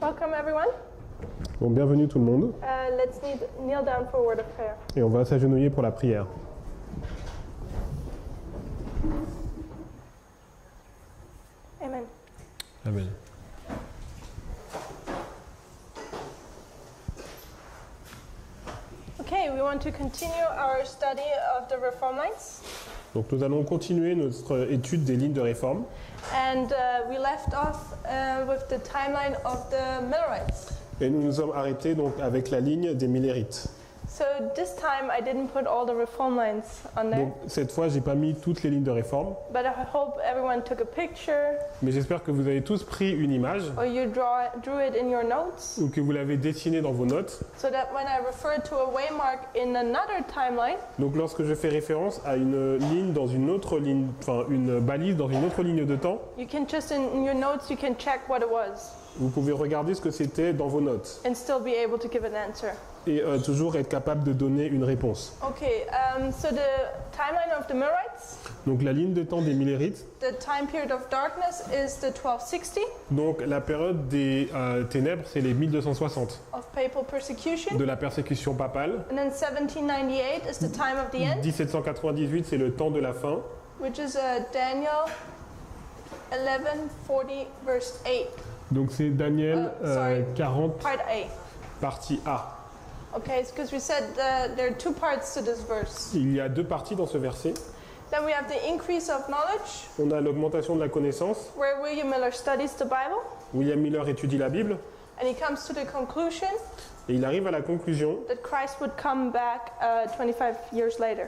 Welcome everyone. Bon, bienvenue tout le monde. Let's kneel down for a word of prayer. Et on va s'agenouiller pour la prière. Amen. Amen. Okay, we want to continue our study of the Reform Lines. Donc nous allons continuer notre étude des lignes de réforme. And we left off with the timeline of the Millerites. Et nous nous sommes arrêtés donc avec la ligne des Millérites. So this time I didn't put all the Reform Lines on there. Donc cette fois, j'ai pas mis toutes les lignes de réforme, But I hope everyone took a picture mais j'espère que vous avez tous pris une image or you drew it in your notes ou que vous l'avez dessinée dans vos notes. so that when I refer to a waymark in another timeline, Donc lorsque je fais référence à une ligne dans une autre ligne, enfin une balise dans une autre ligne de temps, you can just in your notes you can check what it was vous pouvez regarder ce que c'était dans vos notes and still be able to give an answer. et toujours être capable de donner une réponse. Okay, so the timeline of the Millerites, Donc la ligne de temps des Millérites, the time period of darkness is the 1260 donc la période des ténèbres, c'est les 1260 of papal persecution, de la persécution papale. and then 1798 is the time of the end, 1798, c'est le temps de la fin, which is Daniel 11:40 verse 8, donc c'est Daniel sorry. 40, part A. partie A. Okay, it's because we said there are two parts to this verse. Il y a deux parties dans ce verset. Then we have the increase of knowledge, On a l'augmentation de la connaissance. where William Miller studies the Bible, William Miller étudie la Bible and he comes to the conclusion et il arrive à la conclusion that Christ would come back 25 years later.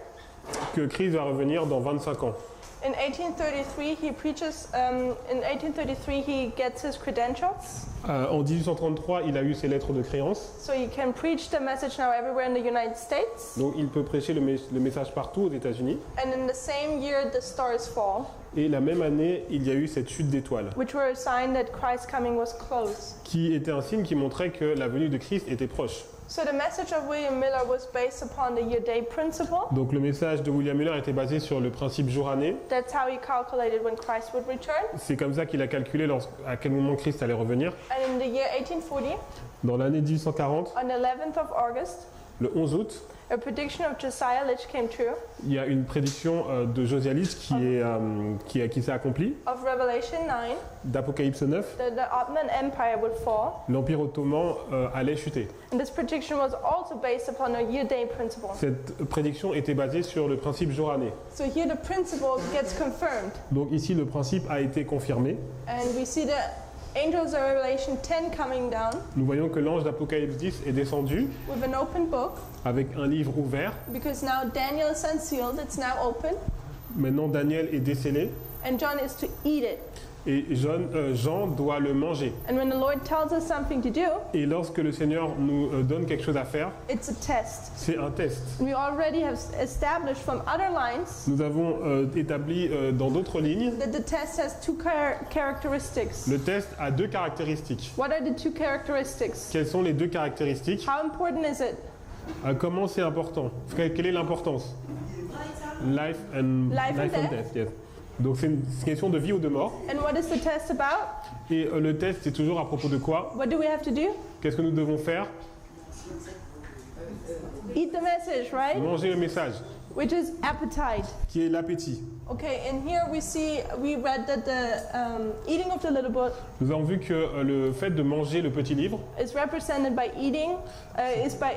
que Christ va revenir dans 25 ans. In 1833, he preaches. In 1833, he gets his credentials, En 1833, il a eu ses lettres de créance, so he can preach the message now everywhere in the United States. donc il peut prêcher le message partout aux États-Unis. And in the same year, the stars fall, Et la même année, il y a eu cette chute d'étoiles, which were a sign that Christ's coming was close. qui était un signe qui montrait que la venue de Christ était proche. So the message of William Miller was based upon the year-day principle. Donc le message de William Miller était basé sur le principe jour-année. That's how he calculated when Christ would return. C'est comme ça qu'il a calculé à quel moment Christ allait revenir. And in the year 1840, Dans l'année 1840, on the 11th of August, le 11 août, a prediction of Josiah Litch came true, il y a une prédiction de Josialis qui s'est accomplie, of Revelation 9, d'Apocalypse 9. that the Ottoman Empire would fall. L'Empire ottoman allait chuter. And this prediction was also based upon a year-day principle. Cette prédiction était basée sur le principe jour-année. So here the principle gets confirmed. Donc ici, le principe a été confirmé. And we see the angels of Revelation 10 coming down Nous voyons que l'ange d'Apocalypse 10 est descendu with an open book, avec un livre ouvert. because now Daniel is unsealed, it's now open, Maintenant, Daniel est décellé and John is to eat it. et Jean doit le manger. And when the Lord tells us something to do, Et lorsque le Seigneur nous donne quelque chose à faire, it's a test. c'est un test. We already have established from other lines Nous avons établi dans d'autres lignes, that the test has two characteristics. le test a deux caractéristiques. What are the two characteristics? Quelles sont les deux caractéristiques? How important is it? Comment c'est important? Quelle est l'importance? Life and death. Yes. Donc c'est une question de vie ou de mort. And what is the test about? Et le test, c'est toujours à propos de quoi? What do we have to do? Qu'est-ce que nous devons faire? Eat the message, right? Manger le message, Which is appetite. qui est l'appétit. Okay, and here we read that the eating of the little book Nous avons vu que le fait de manger le petit livre, is represented by eating, is by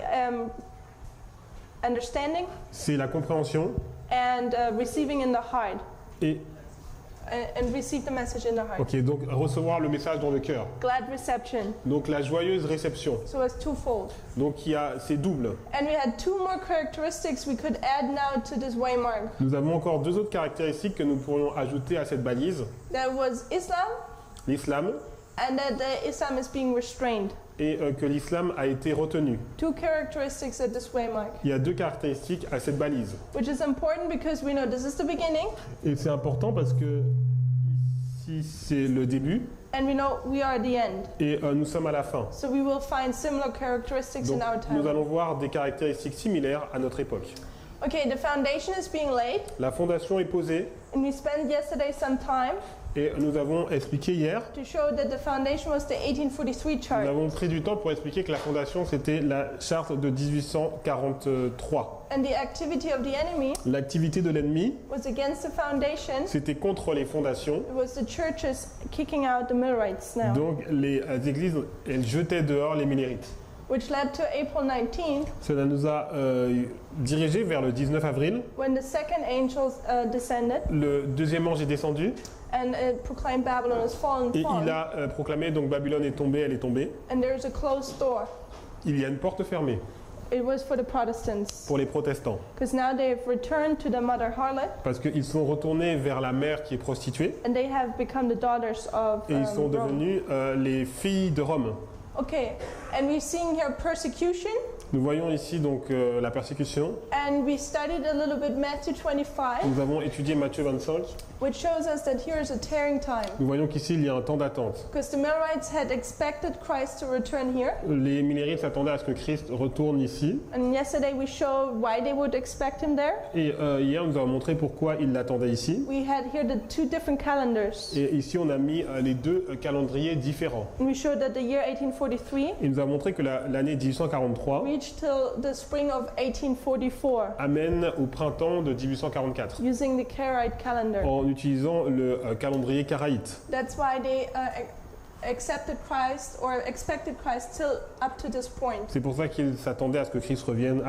understanding c'est la compréhension and receiving in the heart, et and receive the message in the heart. ok, donc recevoir le message dans le cœur. Glad reception. Donc la joyeuse réception. So it's twofold. Donc c'est double. And we had two more characteristics we could add now to this waymark. Nous avons encore deux autres caractéristiques que nous pourrions ajouter à cette balise. That was Islam, L'islam and that the Islam is being restrained. et que l'islam a été retenu. Two characteristics at this waymark, Il y a deux caractéristiques à cette balise. which is important because we know this is the beginning, Et c'est important parce que ici c'est le début and we know we are at the end. et nous sommes à la fin. So we will find similar characteristics Donc in our nous time. allons voir des caractéristiques similaires à notre époque. Okay, the foundation is being laid, La fondation est posée and we spent yesterday some time Et nous avons expliqué hier, to show that the foundation was the 1843 nous chart. avons pris du temps pour expliquer que la fondation c'était la charte de 1843. And the activity of the enemy L'activité de l'ennemi, was against the foundation. c'était contre les fondations. It was the churches kicking out the Millerites now, Donc les églises, elles jetaient dehors les Millérites. which led to April 19th, Cela nous a dirigés vers le 19 avril. when the second angel descended Le deuxième ange est descendu and proclaimed Babylon as fallen, et il fallen, a proclamé donc Babylone est tombée, elle est tombée. and there's a closed door. Il y a une porte fermée It was for the Protestants, pour les protestants because now they've returned to the mother harlot, parce qu'ils sont retournés vers la mère qui est prostituée and they have become the daughters of et ils sont Rome. devenus les filles de Rome. Okay, and we're seeing here persecution, Nous voyons ici donc la persécution. and we studied a little bit Matthew 25, Nous avons étudié Matthieu 25. which shows us that here is a tearing time, Nous voyons qu'ici il y a un temps d'attente. because the Millerites had expected Christ to return here, Les Millérites s'attendaient à ce que Christ retourne ici. and yesterday we showed why they would expect him there. Et hier nous avons montré pourquoi ils l'attendaient ici. We had here the two different calendars, Et ici on a mis les deux calendriers différents. and we showed that the year 1843 Il nous a montré que l'année 1843 reached till the spring of 1844 amène au printemps de 1844 using the Karaite calendar. en utilisant le calendrier karaïte. That's why they accepted Christ or expected Christ till up to this point. C'est pour ça qu'ils s'attendaient à ce que Christ revienne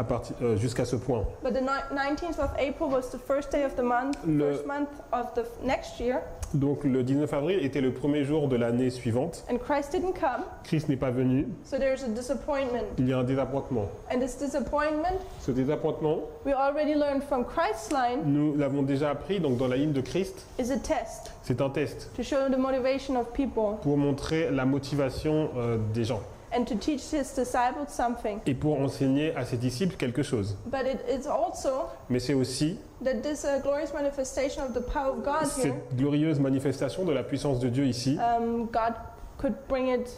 jusqu'à ce point. But the 19th of April was the first day of the month, first month of the next year, Donc le 19 avril était le premier jour de l'année suivante. and Christ didn't come, Christ n'est pas venu. so there's a disappointment. Il y a un désappointement. And this disappointment, Ce désappointement, we already learned from Christ's line, nous l'avons déjà appris donc dans la ligne de Christ. is a test C'est un test to show the motivation of people pour montrer la motivation des gens and to teach his disciples something. et pour enseigner à ses disciples quelque chose. But it is also Mais c'est aussi that this glorious manifestation of the power of God here, cette glorieuse manifestation de la puissance de Dieu ici. God could bring it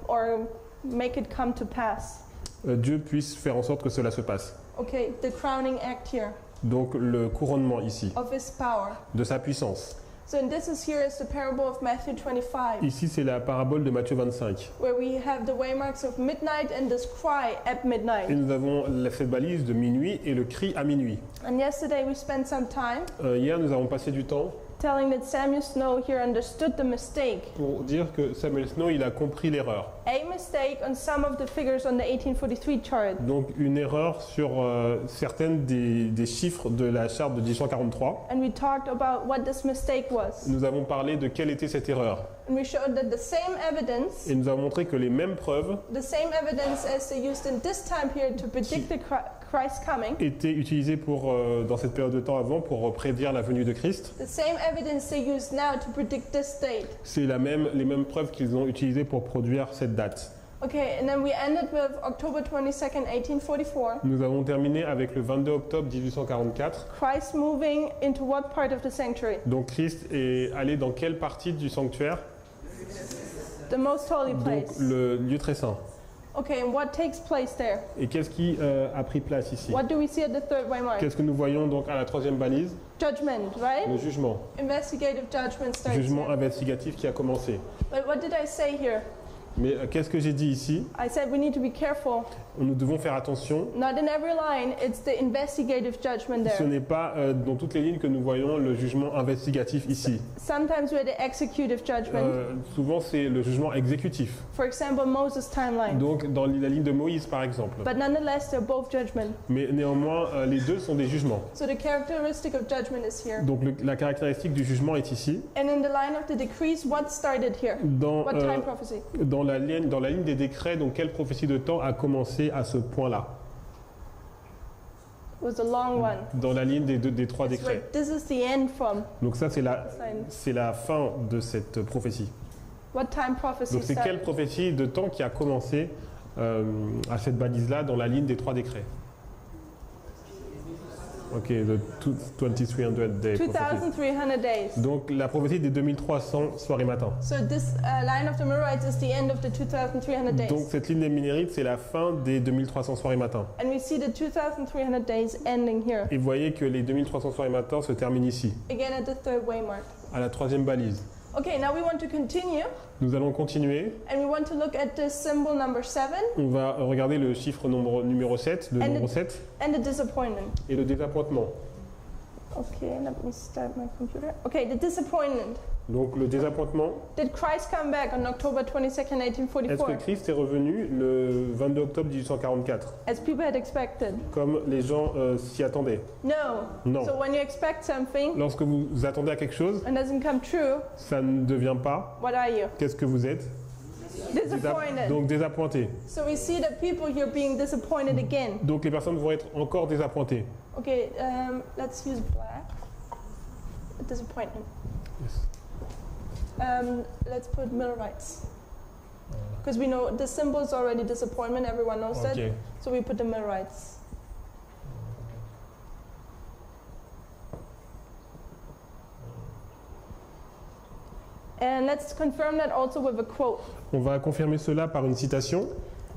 or make it come to pass. Dieu puisse faire en sorte que cela se passe. Okay, the crowning act here Donc le couronnement ici of his power. de sa puissance. So and this is here is the parable of Matthew 25, Ici c'est la parabole de Matthieu 25. where we have the waymarks of midnight and this cry at Et midnight. nous avons cette balise de minuit et le cri à minuit. And yesterday we spent some time Hier nous avons passé du temps telling that Samuel Snow here understood the mistake. pour dire que Samuel Snow il a compris l'erreur. A mistake on some of the figures on the 1843 chart. Donc une erreur sur certaines des chiffres de la charte de 1843. And we talked about what this mistake was. Nous avons parlé de quelle était cette erreur. And we showed that the same evidence, Et nous avons montré que les mêmes preuves the same evidence as they used in this time period to predict the Christ coming, étaient utilisées dans cette période de temps avant pour prédire la venue de Christ. the same evidence they use now to predict this date. C'est les mêmes preuves qu'ils ont utilisées pour produire cette date. Okay, and then we ended with October 22nd, 1844. Nous avons terminé avec le 22 octobre 1844. Christ moving into what part of the sanctuary? Donc Christ est allé dans quelle partie du sanctuaire? The most holy Donc place. le lieu très saint. Okay, and what takes place there? Et qu'est-ce qui a pris place ici? What do we see at the third waymark? Qu'est-ce que nous voyons donc à la troisième balise? Judgment, right? Le jugement. Investigative judgment starts Jugement here. investigatif qui a commencé. But what did I say here? Mais qu'est-ce que j'ai dit ici? I said we need to be careful. Nous devons faire attention. Not in every line, it's the investigative judgment Ce there. n'est pas dans toutes les lignes que nous voyons le jugement investigatif ici. Sometimes we're the executive judgment. Souvent c'est le jugement exécutif. For example, Moses' timeline. Donc dans la ligne de Moïse par exemple. But nonetheless, they're both judgment. Mais néanmoins les deux sont des jugements. So the characteristic of judgment is here. Donc la caractéristique du jugement est ici. And in the line of the decrees, what started here? Dans, What time prophecy? dans la ligne des décrets, donc quelle prophétie de temps a commencé à ce point-là? It was a long one. Dans la ligne des trois It's where décrets. this is the end from. Donc ça Sign. c'est la fin de cette prophétie. What time prophecy Donc c'est quelle started? prophétie de temps qui a commencé à cette balise-là dans la ligne des trois décrets? Ok, the 2300 day prophecy. 2,300 days. Donc la prophétie des 2300 soir et matin. So this line of the Millerites is the end of the 2,300 days. Donc cette ligne des Minérites, c'est la fin des 2300 soirs et matins. And we see the 2,300 days ending here. Et vous voyez que les 2300 soirs et matins se terminent ici, Again at the third waymark. à la troisième balise. Okay, now we want to continue, Nous allons continuer. and we want to look at the symbol number 7 On va regarder le chiffre numéro 7, le And nombre it- 7, and the disappointment. et le désappointement. Okay, let me start my computer. Okay, the disappointment. Donc le désappointement, Did Christ come back on October 22nd, est-ce que 1844, Christ est revenu le 22 octobre 1844, as people had expected? comme les gens s'y attendaient? No. Non. So when you expect something Lorsque vous attendez à quelque chose, and doesn't come true, ça ne devient pas. what are you? Qu'est-ce que vous êtes? Disappointed. Donc désappointé. So we see that people here being disappointed again. Donc les personnes vont être encore désappointées. Okay, let's use black. Disappointment. Yes. Let's put Millerites. Because we know the symbol is already disappointment, everyone knows that. Ok. So we put the Millerites. And let's confirm that also with a quote. On va confirmer cela par une citation.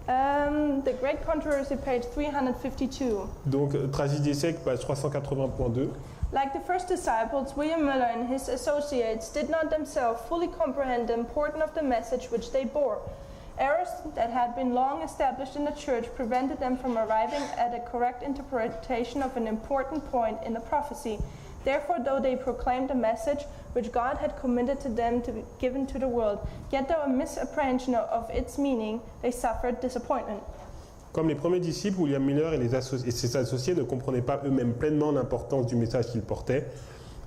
The Great Controversy, page 352. Donc Tragédie des siècles, page 380.2. Like the first disciples, William Miller and his associates did not themselves fully comprehend the importance of the message which they bore. Errors that had been long established in the church prevented them from arriving at a correct interpretation of an important point in the prophecy. Therefore, though they proclaimed a message which God had committed to them to be given to the world, yet though a misapprehension of its meaning, they suffered disappointment. Comme les premiers disciples, William Miller et ses associés ne comprenaient pas eux-mêmes pleinement l'importance du message qu'ils portaient.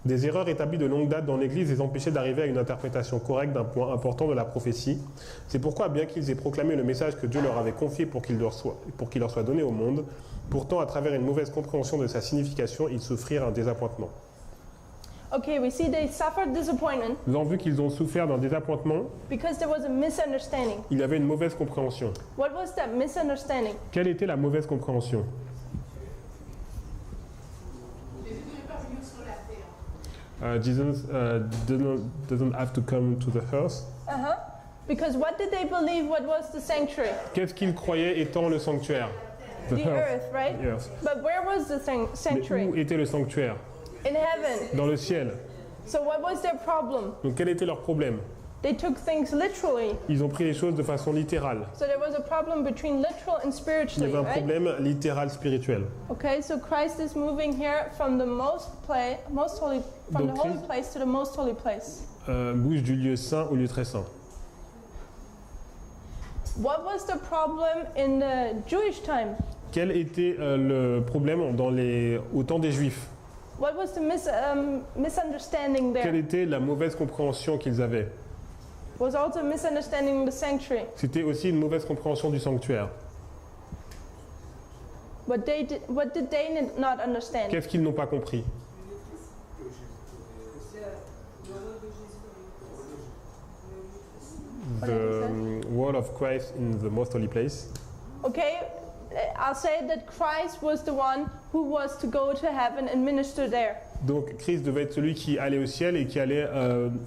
Des erreurs établies de longue date dans l'Église les empêchaient d'arriver à une interprétation correcte d'un point important de la prophétie. C'est pourquoi, bien qu'ils aient proclamé le message que Dieu leur avait confié pour qu'il leur soit donné au monde, pourtant, à travers une mauvaise compréhension de sa signification, ils souffrirent un désappointement. Okay, we see they suffered disappointment Nous avons vu qu'ils ont souffert d'un désappointement. because there was a misunderstanding. Il y avait une mauvaise compréhension. What was that misunderstanding? Quelle était la mauvaise compréhension? Jesus doesn't have to come to the earth. Uh-huh. Because what did they believe what was the sanctuary? Qu'est-ce qu'ils croyaient étant le sanctuaire? The earth, right? Yes. But where was the Mais sanctuary? où était le sanctuaire? In heaven. Dans le ciel. So what was their problem? Donc quel était leur problème? They took things literally. Ils ont pris les choses de façon littérale. So there was a problem between literal and Il y spiritually, avait un right? problème littéral spirituel. Okay, so Christ is moving here from the most holy from Donc the holy Christ- place to the most holy place. Bouge du lieu saint au lieu très saint. What was the problem in the Jewish time? Quel était le problème au temps des Juifs? What was the misunderstanding Quelle there? était la mauvaise compréhension qu'ils avaient? Was also a misunderstanding in the sanctuary. C'était aussi une mauvaise compréhension du sanctuaire. What did they not understand? Qu'est-ce qu'ils n'ont pas compris? The word of Christ in the most holy place. Okay, I'll say that Christ was the one who was to go to heaven and minister there. Donc Christ devait être celui qui allait au ciel et qui allait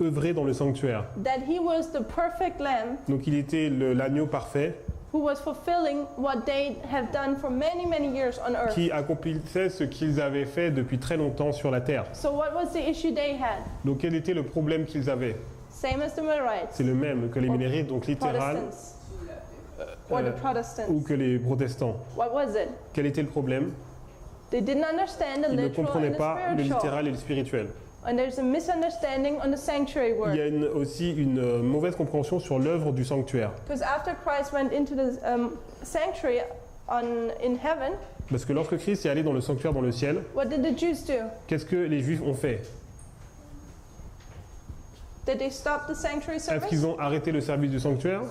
œuvrer dans le sanctuaire. That he was the perfect lamb Donc il était l'agneau parfait who was fulfilling what they have done for many, many years on earth. qui accomplissait ce qu'ils avaient fait depuis très longtemps sur la terre. So what was the issue they had? Donc quel était le problème qu'ils avaient? Same as the Millerites, C'est le même que les Millerites, donc littéral, Protestants, or the ou Protestants. que les protestants. What was it? Quel était le problème? They didn't understand the Ils ne literal comprenaient and the pas le spiritual. littéral et le spirituel. And there's a misunderstanding on the sanctuary Il y word. a aussi une mauvaise compréhension sur l'œuvre du sanctuaire. Because after Christ went into the sanctuary in heaven, Parce que lorsque Christ est allé dans le sanctuaire dans le ciel, what did the Jews do? qu'est-ce que les Juifs ont fait? Did they stop the sanctuary Est-ce service? qu'ils ont arrêté le service du sanctuaire?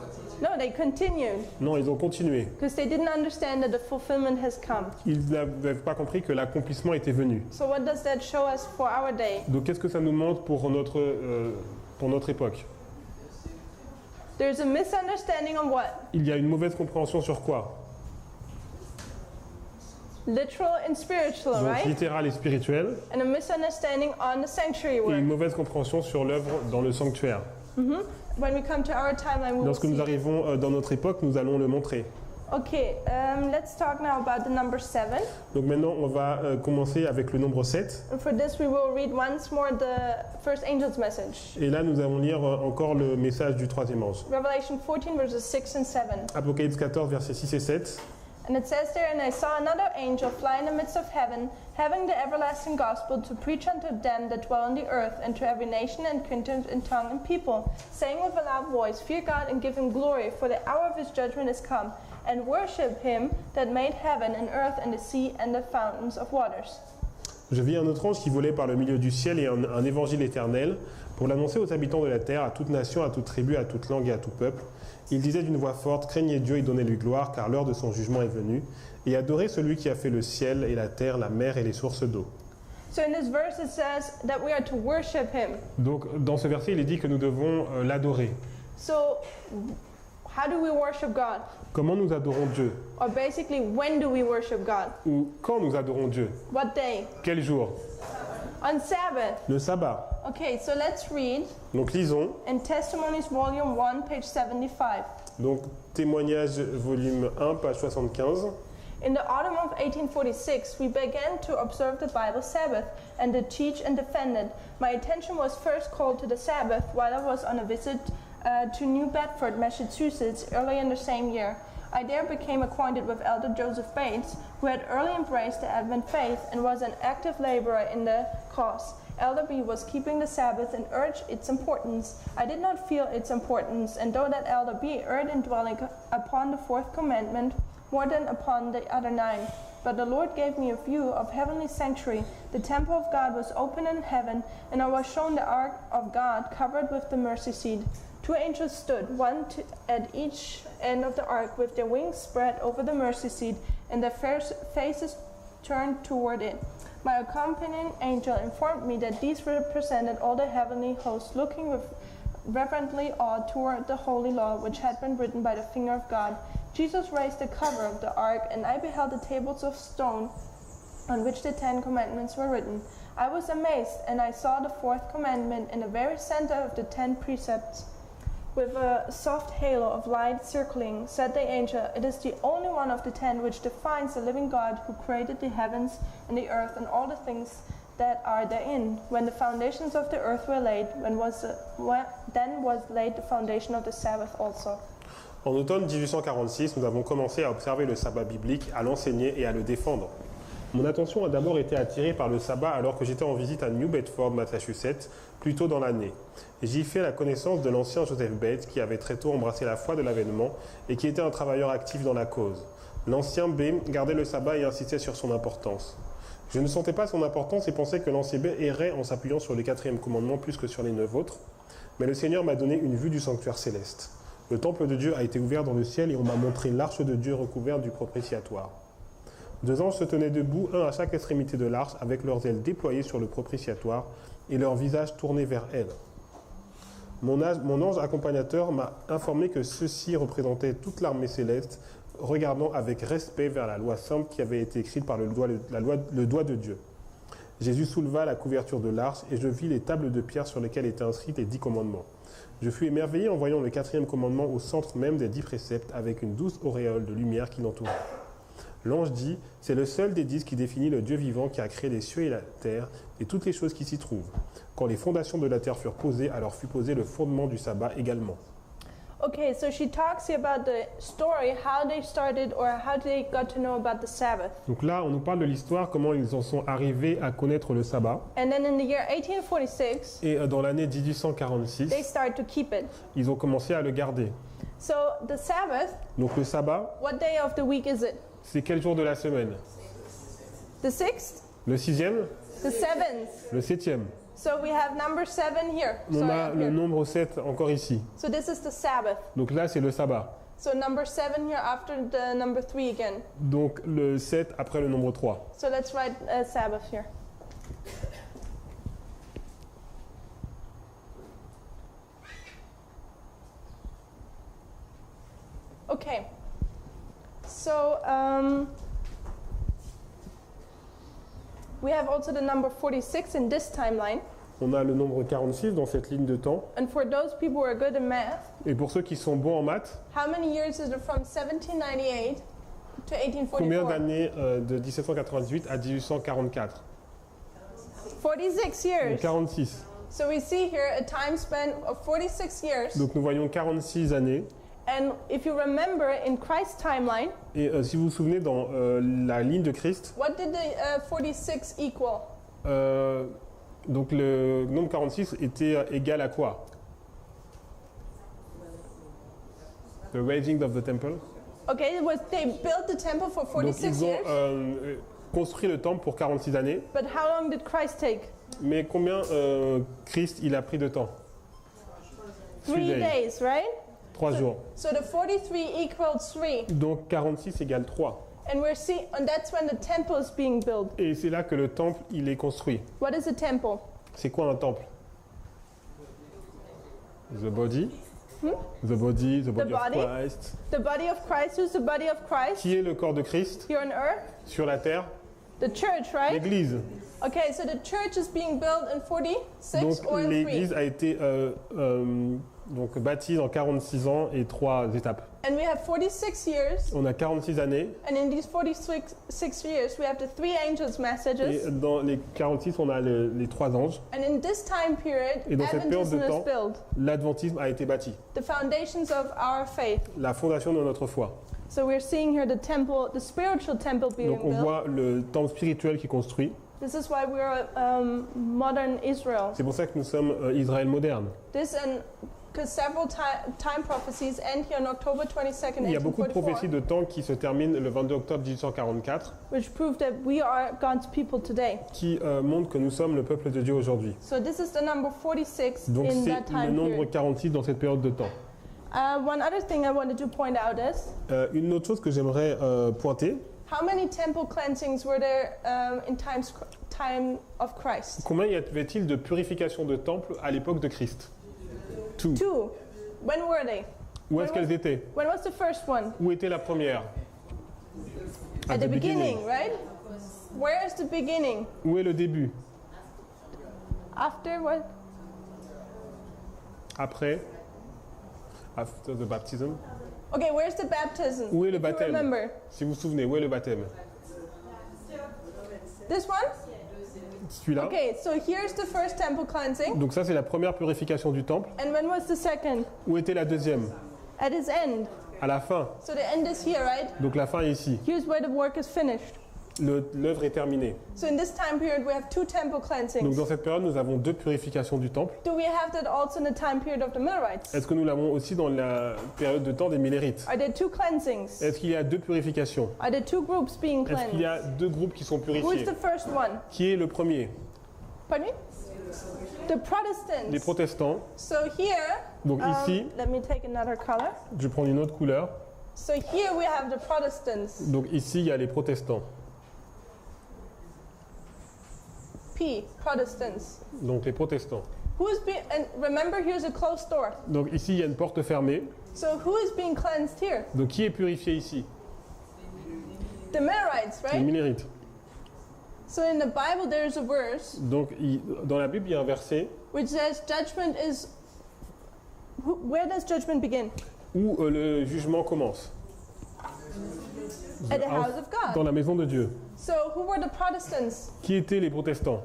No, they continued Non, ils ont continué. because they didn't understand that the fulfillment has come. Ils n'avaient pas compris que l'accomplissement était venu. So what does that show us for our day? Donc qu'est-ce que ça nous montre pour notre époque? There's a misunderstanding on what? Il y a une mauvaise compréhension sur quoi? Literal and spiritual, Donc right? littéral et spirituel, And a misunderstanding on the sanctuary et une word. mauvaise compréhension sur l'œuvre dans le sanctuaire. When we come to our timeline, we will Lorsque nous see. arrivons dans notre époque, nous allons le montrer. Okay, let's talk now about the number 7. Donc maintenant, on va commencer avec le nombre 7. And for this, we will read once more the first angel's message. Et là, nous allons lire encore le message du troisième ange. Revelation 14, verses 6 and 7. Apocalypse 14, versets 6 et 7. And it says there, And I saw another angel fly in the midst of heaven, having the everlasting gospel to preach unto them that dwell on the earth, and to every nation and kindred and tongue and people, saying with a loud voice, Fear God and give him glory, for the hour of his judgment is come, and worship him that made heaven and earth and the sea and the fountains of waters. Je vis un autre ange qui volait par le milieu du ciel et un évangile éternel pour l'annoncer aux habitants de la terre, à toute nation, à toute tribu, à toute langue et à tout peuple. Il disait d'une voix forte, craignez Dieu et donnez-lui gloire, car l'heure de son jugement est venue, et adorez celui qui a fait le ciel et la terre, la mer et les sources d'eau. So in this verse it says that we are to worship him. Donc dans ce verset, il est dit que nous devons l'adorer. So how do we worship God? Comment nous adorons Dieu? Or basically, when do we worship God? Ou quand nous adorons Dieu? What day? Quel jour? On Sabbath. Le sabbat. Okay, so let's read Donc lisons. in Testimonies Volume 1, page 75. Donc témoignage volume 1, page 75. In the autumn of 1846, we began to observe the Bible Sabbath and to teach and defend it. My attention was first called to the Sabbath while I was on a visit to New Bedford, Massachusetts, early in the same year. I there became acquainted with Elder Joseph Bates, who had early embraced the Advent faith and was an active laborer in the cause. Elder B was keeping the Sabbath and urged its importance. I did not feel its importance, and though that Elder B erred in dwelling upon the fourth commandment more than upon the other 9. But the Lord gave me a view of heavenly sanctuary. The temple of God was open in heaven, and I was shown the ark of God covered with the mercy seat. 2 angels stood, one at each end of the ark, with their wings spread over the mercy seat, and their faces turned toward it. My accompanying angel informed me that these represented all the heavenly hosts, looking with reverently awe toward the holy law which had been written by the finger of God. Jesus raised the cover of the ark, and I beheld the tables of stone on which the 10 commandments were written. I was amazed, and I saw the fourth commandment in the very center of the 10 precepts. With a soft halo of light circling, said the angel, It is the only one of the 10 which defines the living God who created the heavens and the earth and all the things that are therein. When the foundations of the earth were laid, then was laid the foundation of the Sabbath also. En automne 1846, nous avons commencé à observer le sabbat biblique, à l'enseigner et à le défendre. Mon attention a d'abord été attirée par le sabbat alors que j'étais en visite à New Bedford, Massachusetts, plus tôt dans l'année. J'y fait la connaissance de l'ancien Joseph Bates qui avait très tôt embrassé la foi de l'avènement et qui était un travailleur actif dans la cause. L'ancien B gardait le sabbat et insistait sur son importance. Je ne sentais pas son importance et pensais que l'ancien B errait en s'appuyant sur le 4e commandement plus que sur les 9 autres, mais le Seigneur m'a donné une vue du sanctuaire céleste. Le temple de Dieu a été ouvert dans le ciel et on m'a montré l'arche de Dieu recouverte du propitiatoire. 2 anges se tenaient debout, un à chaque extrémité de l'arche, avec leurs ailes déployées sur le propitiatoire et leur visage tourné vers elle. Mon ange accompagnateur m'a informé que ceux-ci représentaient toute l'armée céleste, regardant avec respect vers la loi sainte qui avait été écrite par le doigt de Dieu. Jésus souleva la couverture de l'arche et je vis les tables de pierre sur lesquelles étaient inscrits les 10 commandements. Je fus émerveillé en voyant le 4e commandement au centre même des 10 préceptes avec une douce auréole de lumière qui l'entourait. L'ange dit, c'est le seul des 10 qui définit le Dieu vivant qui a créé les cieux et la terre et toutes les choses qui s'y trouvent. Quand les fondations de la terre furent posées, alors fut posé le fondement du sabbat également. Okay, so she talks here about the story, how they started or how they got to know about the Sabbath. Donc là, on nous parle de l'histoire, comment ils en sont arrivés à connaître le sabbat. And then in the year 1846, Et dans l'année 1846, they start to keep it. ils ont commencé à le garder. So the Sabbath, Donc le sabbat, what day of the week is it? c'est quel jour de la semaine? The 6th? Le 6e? The 7th? Le 7e. So we have number 7 here. On Sorry, a up le here. nombre 7 encore ici. So this is the Sabbath. Donc là, c'est le sabbat. So number 7 here after the number 3 again. Donc le 7 après le nombre 3. So let's write Sabbath here. Okay. So we have also the number 46 in this timeline. On a le nombre 46 dans cette ligne de temps. And for those people who are good in math, Et pour ceux qui sont bons en maths, how many years is it from 1798 to combien 1844? d'années de 1798 à 1844? 46 years. Donc 46. So we see here a time span of 46 years. Donc nous voyons 46 années. And if you remember in Christ's timeline, Et si vous vous souvenez, dans la ligne de Christ, what did the 46 equal? donc le nombre 46 était égal à quoi? The raising of the temple. Okay, they built the temple for Donc 46 ils ont years. construit le temple pour 46 années. But how long did Christ take? Mais combien Christ il a pris de temps? 3 days, right? 3 jours. So the 43 equaled 3. Donc 46 égale 3. And that's when the temple is being built. Et c'est là que le temple il est construit. What is a temple? C'est quoi un temple? The body. The body of body. Christ. The body of Christ. Who's the body of Christ? Qui est le corps de Christ Here on earth? sur la terre? The church, right? L'Église. Okay, so the church is being built in 46 Donc or in 3? l'Église a été donc bâtie en 46 ans et 3 étapes. And we have 46 years, On a 46 années and in these 46 years, we have the 3 angels' et messages. dans les 46 on a les 3 anges. And in this time period, Et dans cette période Adventism de is temps, built, l'adventisme a été bâti, the foundations of our faith. la fondation de notre foi. So we're seeing here the temple, the spiritual temple being Donc on built. voit le temple spirituel qui est construit. This is why we're modern Israel. C'est pour ça que nous sommes Israël moderne. This and because several time prophecies end here on October 22nd, Il y a beaucoup de 1844, prophéties de temps qui se terminent le 22 octobre 1844 which prove that we are God's people today. qui montrent que nous sommes le peuple de Dieu aujourd'hui. So this is the number 46 Donc in that c'est le time nombre period. 46 dans cette période de temps. One other thing I wanted to point out is Une autre chose que j'aimerais pointer, how many temple cleansings were there in time of Christ? combien y avait-il de purifications de temple à l'époque de Christ? Two. 2. When were they? Où est-ce qu'elles étaient? When was the first one? Où était la première? At the beginning, right? Where is the beginning? Où est le début? After what? Après? After the baptism? Okay, where's the baptism? Où est le If you baptême? remember. Si vous vous souvenez, où est le baptême? This one? Celui-là. Okay, so here's the first temple cleansing. Donc ça c'est la première purification du temple. And when was the second? Où était la deuxième? At its end. À la fin. So the end is here, right? Donc la fin est ici. Here's where the work is finished. L'œuvre est terminée. So in this time period, we have 2 temple Donc cleansings. dans cette période, nous avons 2 purifications du temple. Do we have that also in the time period of the Millerites? Est-ce que nous l'avons aussi dans la période de temps des Millérites? Are there 2 cleansings? Est-ce qu'il y a 2 purifications? Are there 2 groups being Est-ce qu'il y cleansed? a 2 groupes qui sont Who is purifiés? the first one? Qui est le premier? Pardon me? The Les Protestants. protestants. So here, Donc ici, let me take another color. je vais prendre une autre couleur. So here we have the Protestants. Donc ici, il y a les protestants. P, Protestants. Donc les protestants. And remember, here's a closed door. Donc ici, il y a une porte fermée. So who is being cleansed here? Donc qui est purifié ici? The Millerites, Les right? Millérites. So in the Bible, there is a verse Donc dans la Bible, il y a un verset which says judgment is. Where does judgment begin? où le jugement commence. At the house of God. Dans la maison de Dieu. So who were the Protestants? Qui étaient les protestants?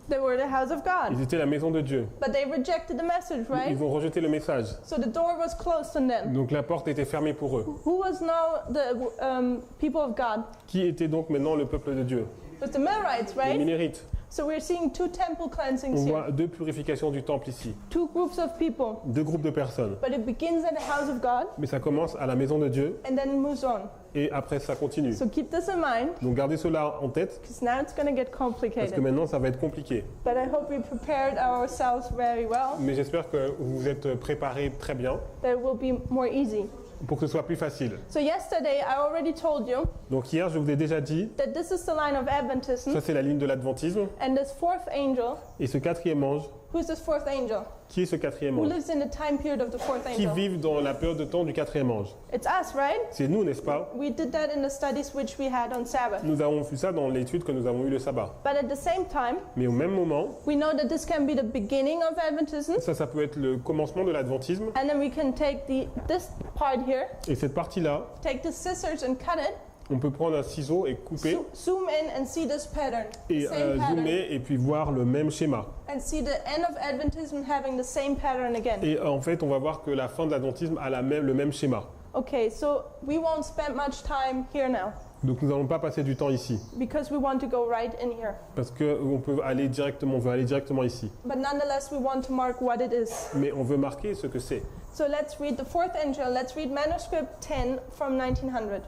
They were the house of God. Ils étaient la maison de Dieu. But they rejected the message, right? Ils ont rejeté le message. So the door was closed on them. Donc la porte était fermée pour eux. Who was now the people of God? Qui était donc maintenant le peuple de Dieu? It was the Millerites, Les right? Millérites. So we're seeing 2 temple On cleansings here. voit 2 purifications du temple ici. 2 groups of people. 2 groupes de personnes. But it begins at the house of God Mais ça commence à la maison de Dieu and then it moves on. et après ça continue. So keep this in mind Donc gardez cela en tête because now it's going to get parce que complicated. maintenant ça va être compliqué. But I hope we prepared ourselves very well, Mais j'espère que vous vous êtes préparés très bien that it will be more easy. pour que ce soit plus facile. So yesterday I already told you Donc hier je vous ai déjà dit, that this is the line of Adventism ça c'est la ligne de l'adventisme and this 4th angel et ce 4e ange Who's this fourth angel? Qui est ce quatrième Who ange? lives in the time period of the fourth Qui angel? vivent dans la période de temps du quatrième ange? It's us, right? C'est nous, n'est-ce pas? We did that in the studies which we had on Sabbath. Nous avons vu ça dans l'étude que nous avons eue le sabbat. But at the same time, Mais au même moment, we know that this can be the beginning of Adventism, ça peut être le commencement de l'adventisme. and then we can take this part here, Et cette partie-là, take the scissors and cut it, on peut prendre un ciseau et couper zoom in and see this pattern, et same pattern, zoomer et puis voir le même schéma. and see the end of Adventism having the same pattern again. Et en fait, on va voir que la fin de l'adventisme a le même schéma. Okay, so we won't spend much time here now Donc nous n'allons pas passer du temps ici, because we want to go right in here. parce qu'on veut aller directement ici. But nonetheless, we want to mark what it is. Mais on veut marquer ce que c'est. So let's read the fourth angel. Let's read manuscript 10 from 1900.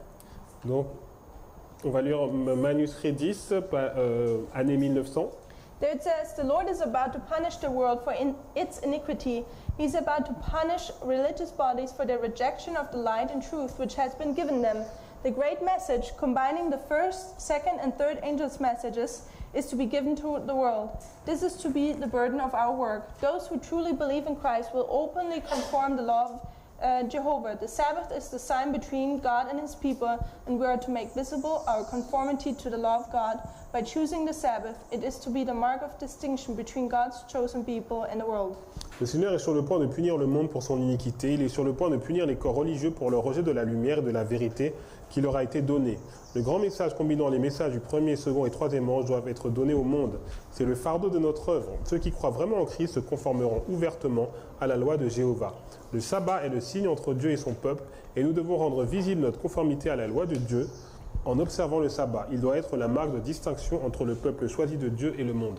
Donc, on va lire manuscrit 10, année 1900. There it says, the Lord is about to punish the world for its iniquity. He's about to punish religious bodies for their rejection of the light and truth which has been given them. The great message, combining the first, second, and third angels' messages, is to be given to the world. This is to be the burden of our work. Those who truly believe in Christ will openly conform the law of Jehovah. The Sabbath is the sign between God and his people, and we are to make visible our conformity to the law of God. By choosing the Sabbath, it is to be the mark of distinction between God's chosen people and the world. Le Seigneur est sur le point de punir le monde pour son iniquité. Il est sur le point de punir les corps religieux pour le rejet de la lumière et de la vérité qui leur a été donnée. Le grand message combinant les messages du premier, second et troisième ange doivent être donnés au monde. C'est le fardeau de notre œuvre. Ceux qui croient vraiment en Christ se conformeront ouvertement à la loi de Jéhovah. Le sabbat est le signe entre Dieu et son peuple, et nous devons rendre visible notre conformité à la loi de Dieu en observant le sabbat. Il doit être la marque de distinction entre le peuple choisi de Dieu et le monde.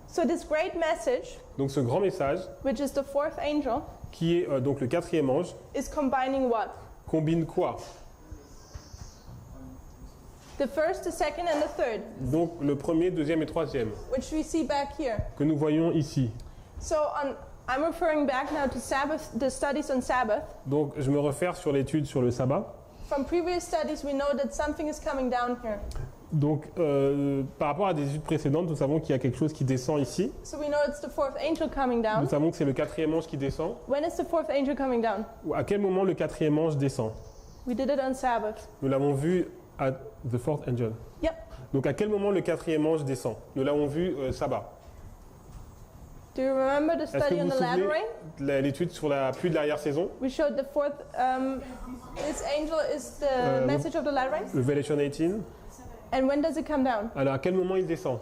So this great message, Donc ce grand message, which is the fourth angel, qui est donc le quatrième ange, is combining what? combine quoi? The first, the second, and the third, Donc le premier, deuxième et troisième, which we see back here. que nous voyons ici. So I'm referring back now to Sabbath, the studies on Sabbath. Donc je me réfère sur l'étude sur le sabbat. From previous studies, we know that something is coming down here. Donc par rapport à des études précédentes, nous savons qu'il y a quelque chose qui descend ici. So we know it's the fourth angel coming down. Nous savons que c'est le quatrième ange qui descend. When is the fourth angel coming down? Ou à quel moment le quatrième ange descend? We did it on Sabbath. Nous l'avons vu à The Fourth Angel. Yep. Donc à quel moment le quatrième ange descend? Nous l'avons vu sabbat. Do you remember the Est-ce que study vous on vous the latter souvenez rain? de l'étude sur la pluie de l'arrière-saison? We showed the fourth. This angel is the message of the latter rain. Revelation 18. And when does it come down? Alors à quel moment il descend?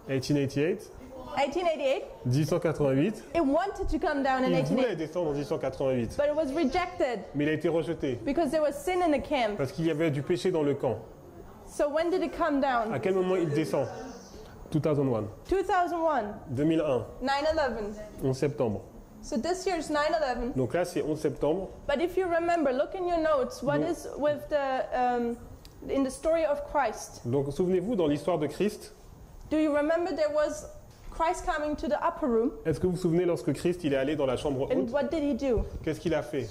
1888, 1888. 1888. It wanted to come down in Il voulait 1888, descendre en 1888, but it was rejected mais il a été rejeté because there was sin in the camp. parce qu'il y avait du péché dans le camp. So when did it come down? À quel moment il descend? 2001, 2001, 2001, 9/11. 11 septembre. So this year's 9/11. Donc là c'est 11 septembre. But if you remember, look in your notes. What No. is with the in the story of Christ? Donc souvenez-vous dans l'histoire de Christ, Do you remember there was Christ coming to the upper room, est-ce que vous vous souvenez lorsque Christ il est allé dans la chambre and haute? what did he do? Qu'est-ce qu'il a fait?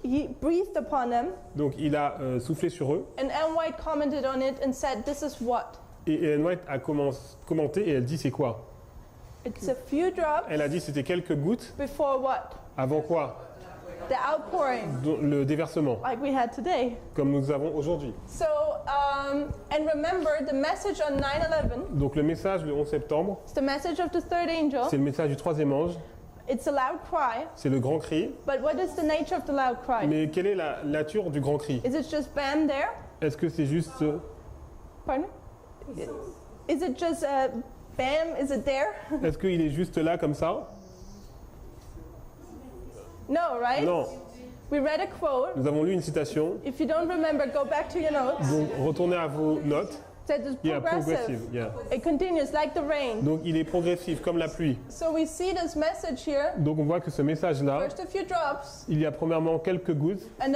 He breathed upon them, Donc il a soufflé sur eux and Ellen White commented on it and said, "This is what? et Ellen White a commenté et elle dit c'est quoi? It's a few drops Elle a dit c'était quelques gouttes before what? avant quoi? The outpouring, Le déversement, like we had today." comme nous avons aujourd'hui. So, and remember, the message on 9/11, Donc le message le 11 septembre, it's the message of the third angel. c'est le message du troisième ange, It's a loud cry, c'est le grand cri. but what is the nature of the loud cry? Mais quelle est la nature du grand cri? Is it just bam there? Est-ce que c'est juste Pardon? Is it just bam? Is it there? est-ce qu'il est juste là comme ça? No, right? Non. We read a quote. Nous avons lu une citation. If you don't remember, go back to your notes. Donc retournez à vos notes. It says it's Yeah, progressive. progressive. Yeah. It continues like the rain. Donc il est progressif comme la pluie. So we see this message here. Donc on voit que ce message-là, First a few drops, il y a premièrement quelques gouttes and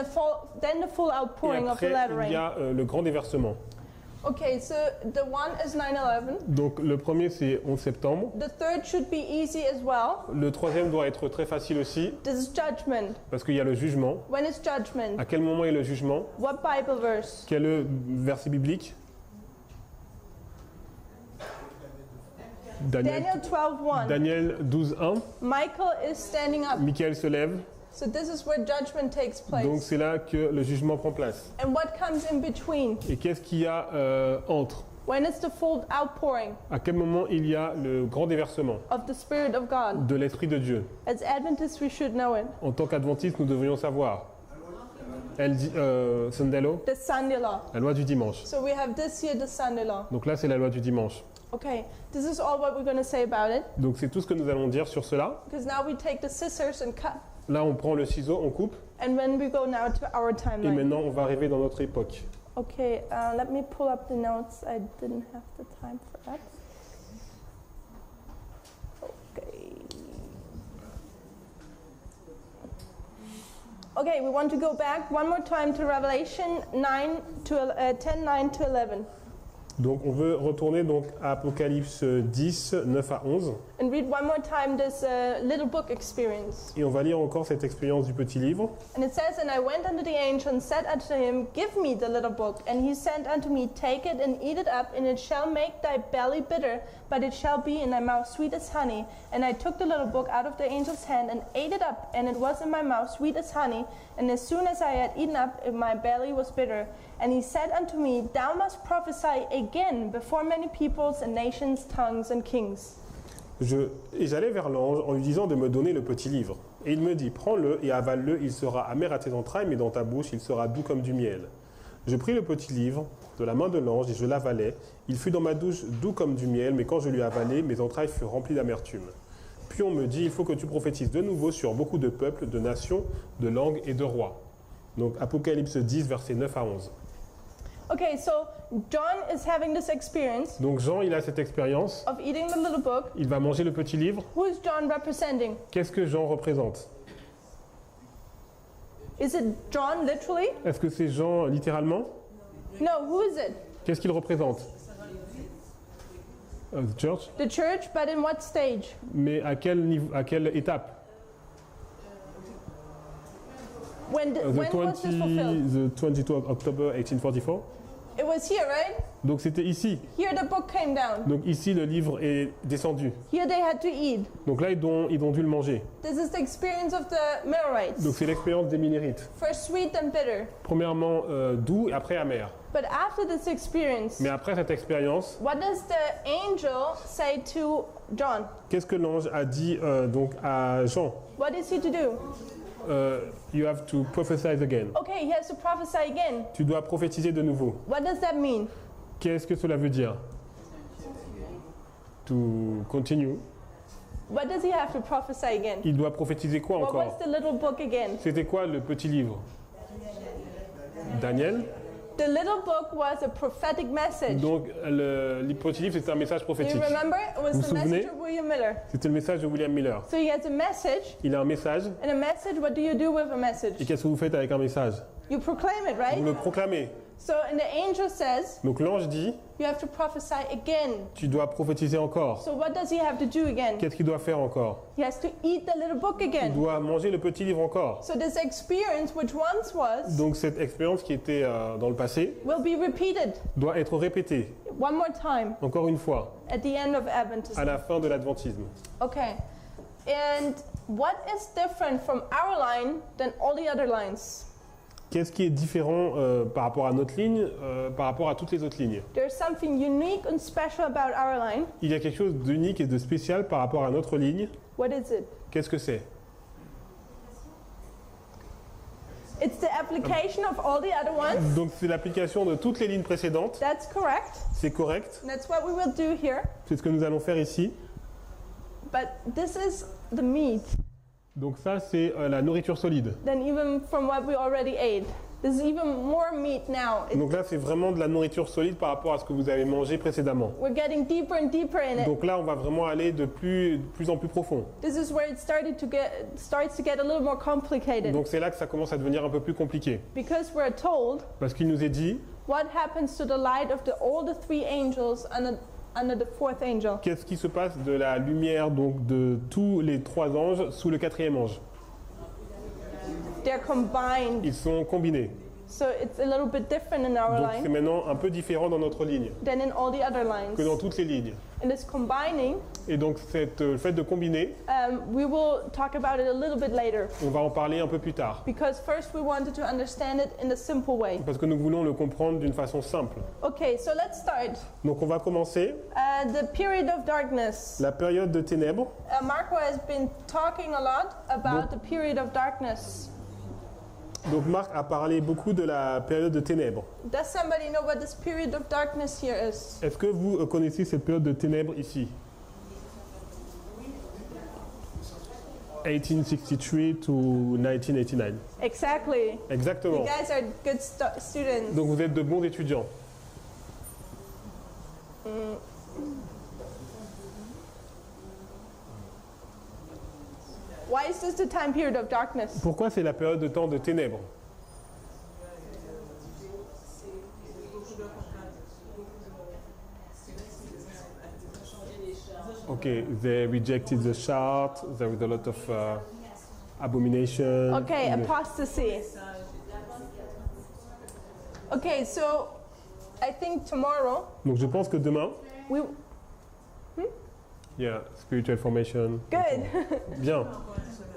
then the full et outpouring of the après latter il y rain. a le grand déversement. Okay, so the one is 9/11. Donc le premier c'est 11 septembre. The third should be easy as well. Le troisième doit être très facile aussi This is judgment. parce qu'il y a le jugement. When is judgment? À quel moment est le jugement? What Bible verse? Quel est le verset biblique? Daniel 12:1. Daniel 12:1. Michael is standing up. Michael se lève. So this is where judgment takes Donc place. c'est là que le jugement prend place. And what comes in between? Et qu'est-ce qu'il y a entre? When is the full outpouring À quel moment il y a le grand déversement of the Spirit of God? de l'Esprit de Dieu? As Adventists, we should know it. En tant qu'adventistes, nous devrions savoir. Elle dit, Sunday law, The Sunday law. la loi du dimanche. So we have this here, the Sunday law. Donc là, c'est la loi du dimanche. Okay, this is all what we're going to say about it. Donc c'est tout ce que nous allons dire sur cela. Because now we take the scissors and cut. Là, on prend le ciseau, on coupe, And when we go now to our et timeline. maintenant, on va arriver dans notre époque. Okay, let me pull up the notes. I didn't have the time for that. Okay. Okay, we want to go back one more time to Revelation 10, 9 to 11. Donc on veut retourner donc à Apocalypse 10, 9 à 11. And read one more time this little book experience. Et on va lire encore cette expérience du petit livre. And it says, And I went unto the angel and said unto him, Give me the little book. And he said unto me, Take it and eat it up, and it shall make thy belly bitter, but it shall be in thy mouth sweet as honey. And I took the little book out of the angel's hand and ate it up, and it was in my mouth sweet as honey. And as soon as I had eaten up, my belly was bitter. And he said unto me, Thou must prophesy again before many peoples and nations, tongues and kings. Et j'allais vers l'ange en lui disant de me donner le petit livre. Et il me dit, prends-le et avale-le, il sera amer à tes entrailles, mais dans ta bouche, il sera doux comme du miel. Je pris le petit livre de la main de l'ange et je l'avalai. Il fut dans ma bouche doux comme du miel, mais quand je l'ai avalé, mes entrailles furent remplies d'amertume. Puis on me dit, il faut que tu prophétises de nouveau sur beaucoup de peuples, de nations, de langues et de rois. Donc Apocalypse 10, versets 9 à 11. Okay, so John is having this experience Donc Jean, il a cette expérience. of eating the little book. Il va manger le petit livre. Who is John representing? Qu'est-ce que Jean représente? Is it John literally? Est-ce que c'est Jean littéralement? No, who is it? Qu'est-ce qu'il représente? The church. The church, but in what stage? Mais à quel niveau, à quelle étape? When was this fulfilled? The 22 October 1844. It was here, right? Donc c'était ici. Here the book came down. Donc ici le livre est descendu. Here they had to eat. Donc là ils ont dû le manger. This is the experience of the Millerites. Donc c'est l'expérience des Millerites. First sweet and bitter. Premièrement doux et après amer. But after this experience, Mais après cette expérience, what does the angel say to John? qu'est-ce que l'ange a dit donc à Jean? What is he to do? You have to prophesy again. Okay, he has to prophesy again. Tu dois prophétiser de nouveau. What does that mean? Qu'est-ce que cela veut dire? To continue. What does he have to prophesy again? Il doit prophétiser quoi What encore? was the little book again? C'était quoi le petit livre? Daniel. The little book was a prophetic message. Donc le petit livre c'était un message Do prophétique. you remember? It was Vous the vous souvenez? message of William Miller. C'était le message de William Miller. So he has a message, Il a un message. and a message, what do you do with a Et message? qu'est-ce que vous faites avec un message? You proclaim it, Vous right? le proclamez. So, and the angel says, Donc l'ange dit, you have to prophesy again. tu dois prophétiser encore. So what does he have to do again? Qu'est-ce qu'il doit faire encore? He has to eat the little book Il again. doit manger le petit livre encore. So this experience, which once was, Donc cette expérience qui était dans le passé will be repeated doit être répétée one more time encore une fois at the end of à Adventism. la fin de l'adventisme. Okay. And what is different from our line than all the other lines? Qu'est-ce qui est différent par rapport à notre ligne, par rapport à toutes les autres lignes? There's something unique and special about our line. Il y a quelque chose d'unique et de spécial par rapport à notre ligne. What is it? Qu'est-ce que c'est? It's the application of all the other ones. Donc c'est l'application de toutes les lignes précédentes. That's correct. C'est correct. And that's what we will do here. C'est ce que nous allons faire ici. But this is the meat Donc ça c'est la nourriture solide. than even from what we already ate. There's even more meat now. Donc là c'est vraiment de la nourriture solide par rapport à ce que vous avez mangé précédemment. We're getting deeper and deeper in it. Donc là on va vraiment aller de plus en plus profond. This is where it starts to get a little more complicated. Donc c'est là que ça commence à devenir un peu plus compliqué. Because we're told Parce qu'il nous est dit, what happens to the light of all the three angels under the fourth angel. qu'est-ce qui se passe de la lumière donc de tous les trois anges sous le quatrième ange? They're combined. Ils sont combinés. So it's a little bit different in our Donc c'est line maintenant un peu différent dans notre ligne than in all the other que dans lines. toutes les lignes. In this combining, Et donc le fait de combiner, we will talk about it a little bit later. on va en parler un peu plus tard. Because first we wanted to understand it in a simple way. Parce que nous voulons le comprendre d'une façon simple. Okay, so let's start. Donc on va commencer The period of darkness. la période de ténèbres. Marco has been talking a lot about the period of darkness. Donc Marc a parlé beaucoup de la période de ténèbres. Does somebody know what this period of darkness here is? Est-ce que vous connaissez cette période de ténèbres ici? 1863 to 1989. Exactly. Exactement. You guys are good students. Donc vous êtes de bons étudiants. Why is this the time period of darkness? Pourquoi c'est la période de temps de ténèbres? Okay, they rejected the chart. There was a lot of abomination. Okay, apostasy. Okay, so I think tomorrow Donc je pense que demain, we yeah, spiritual formation. good. Bien.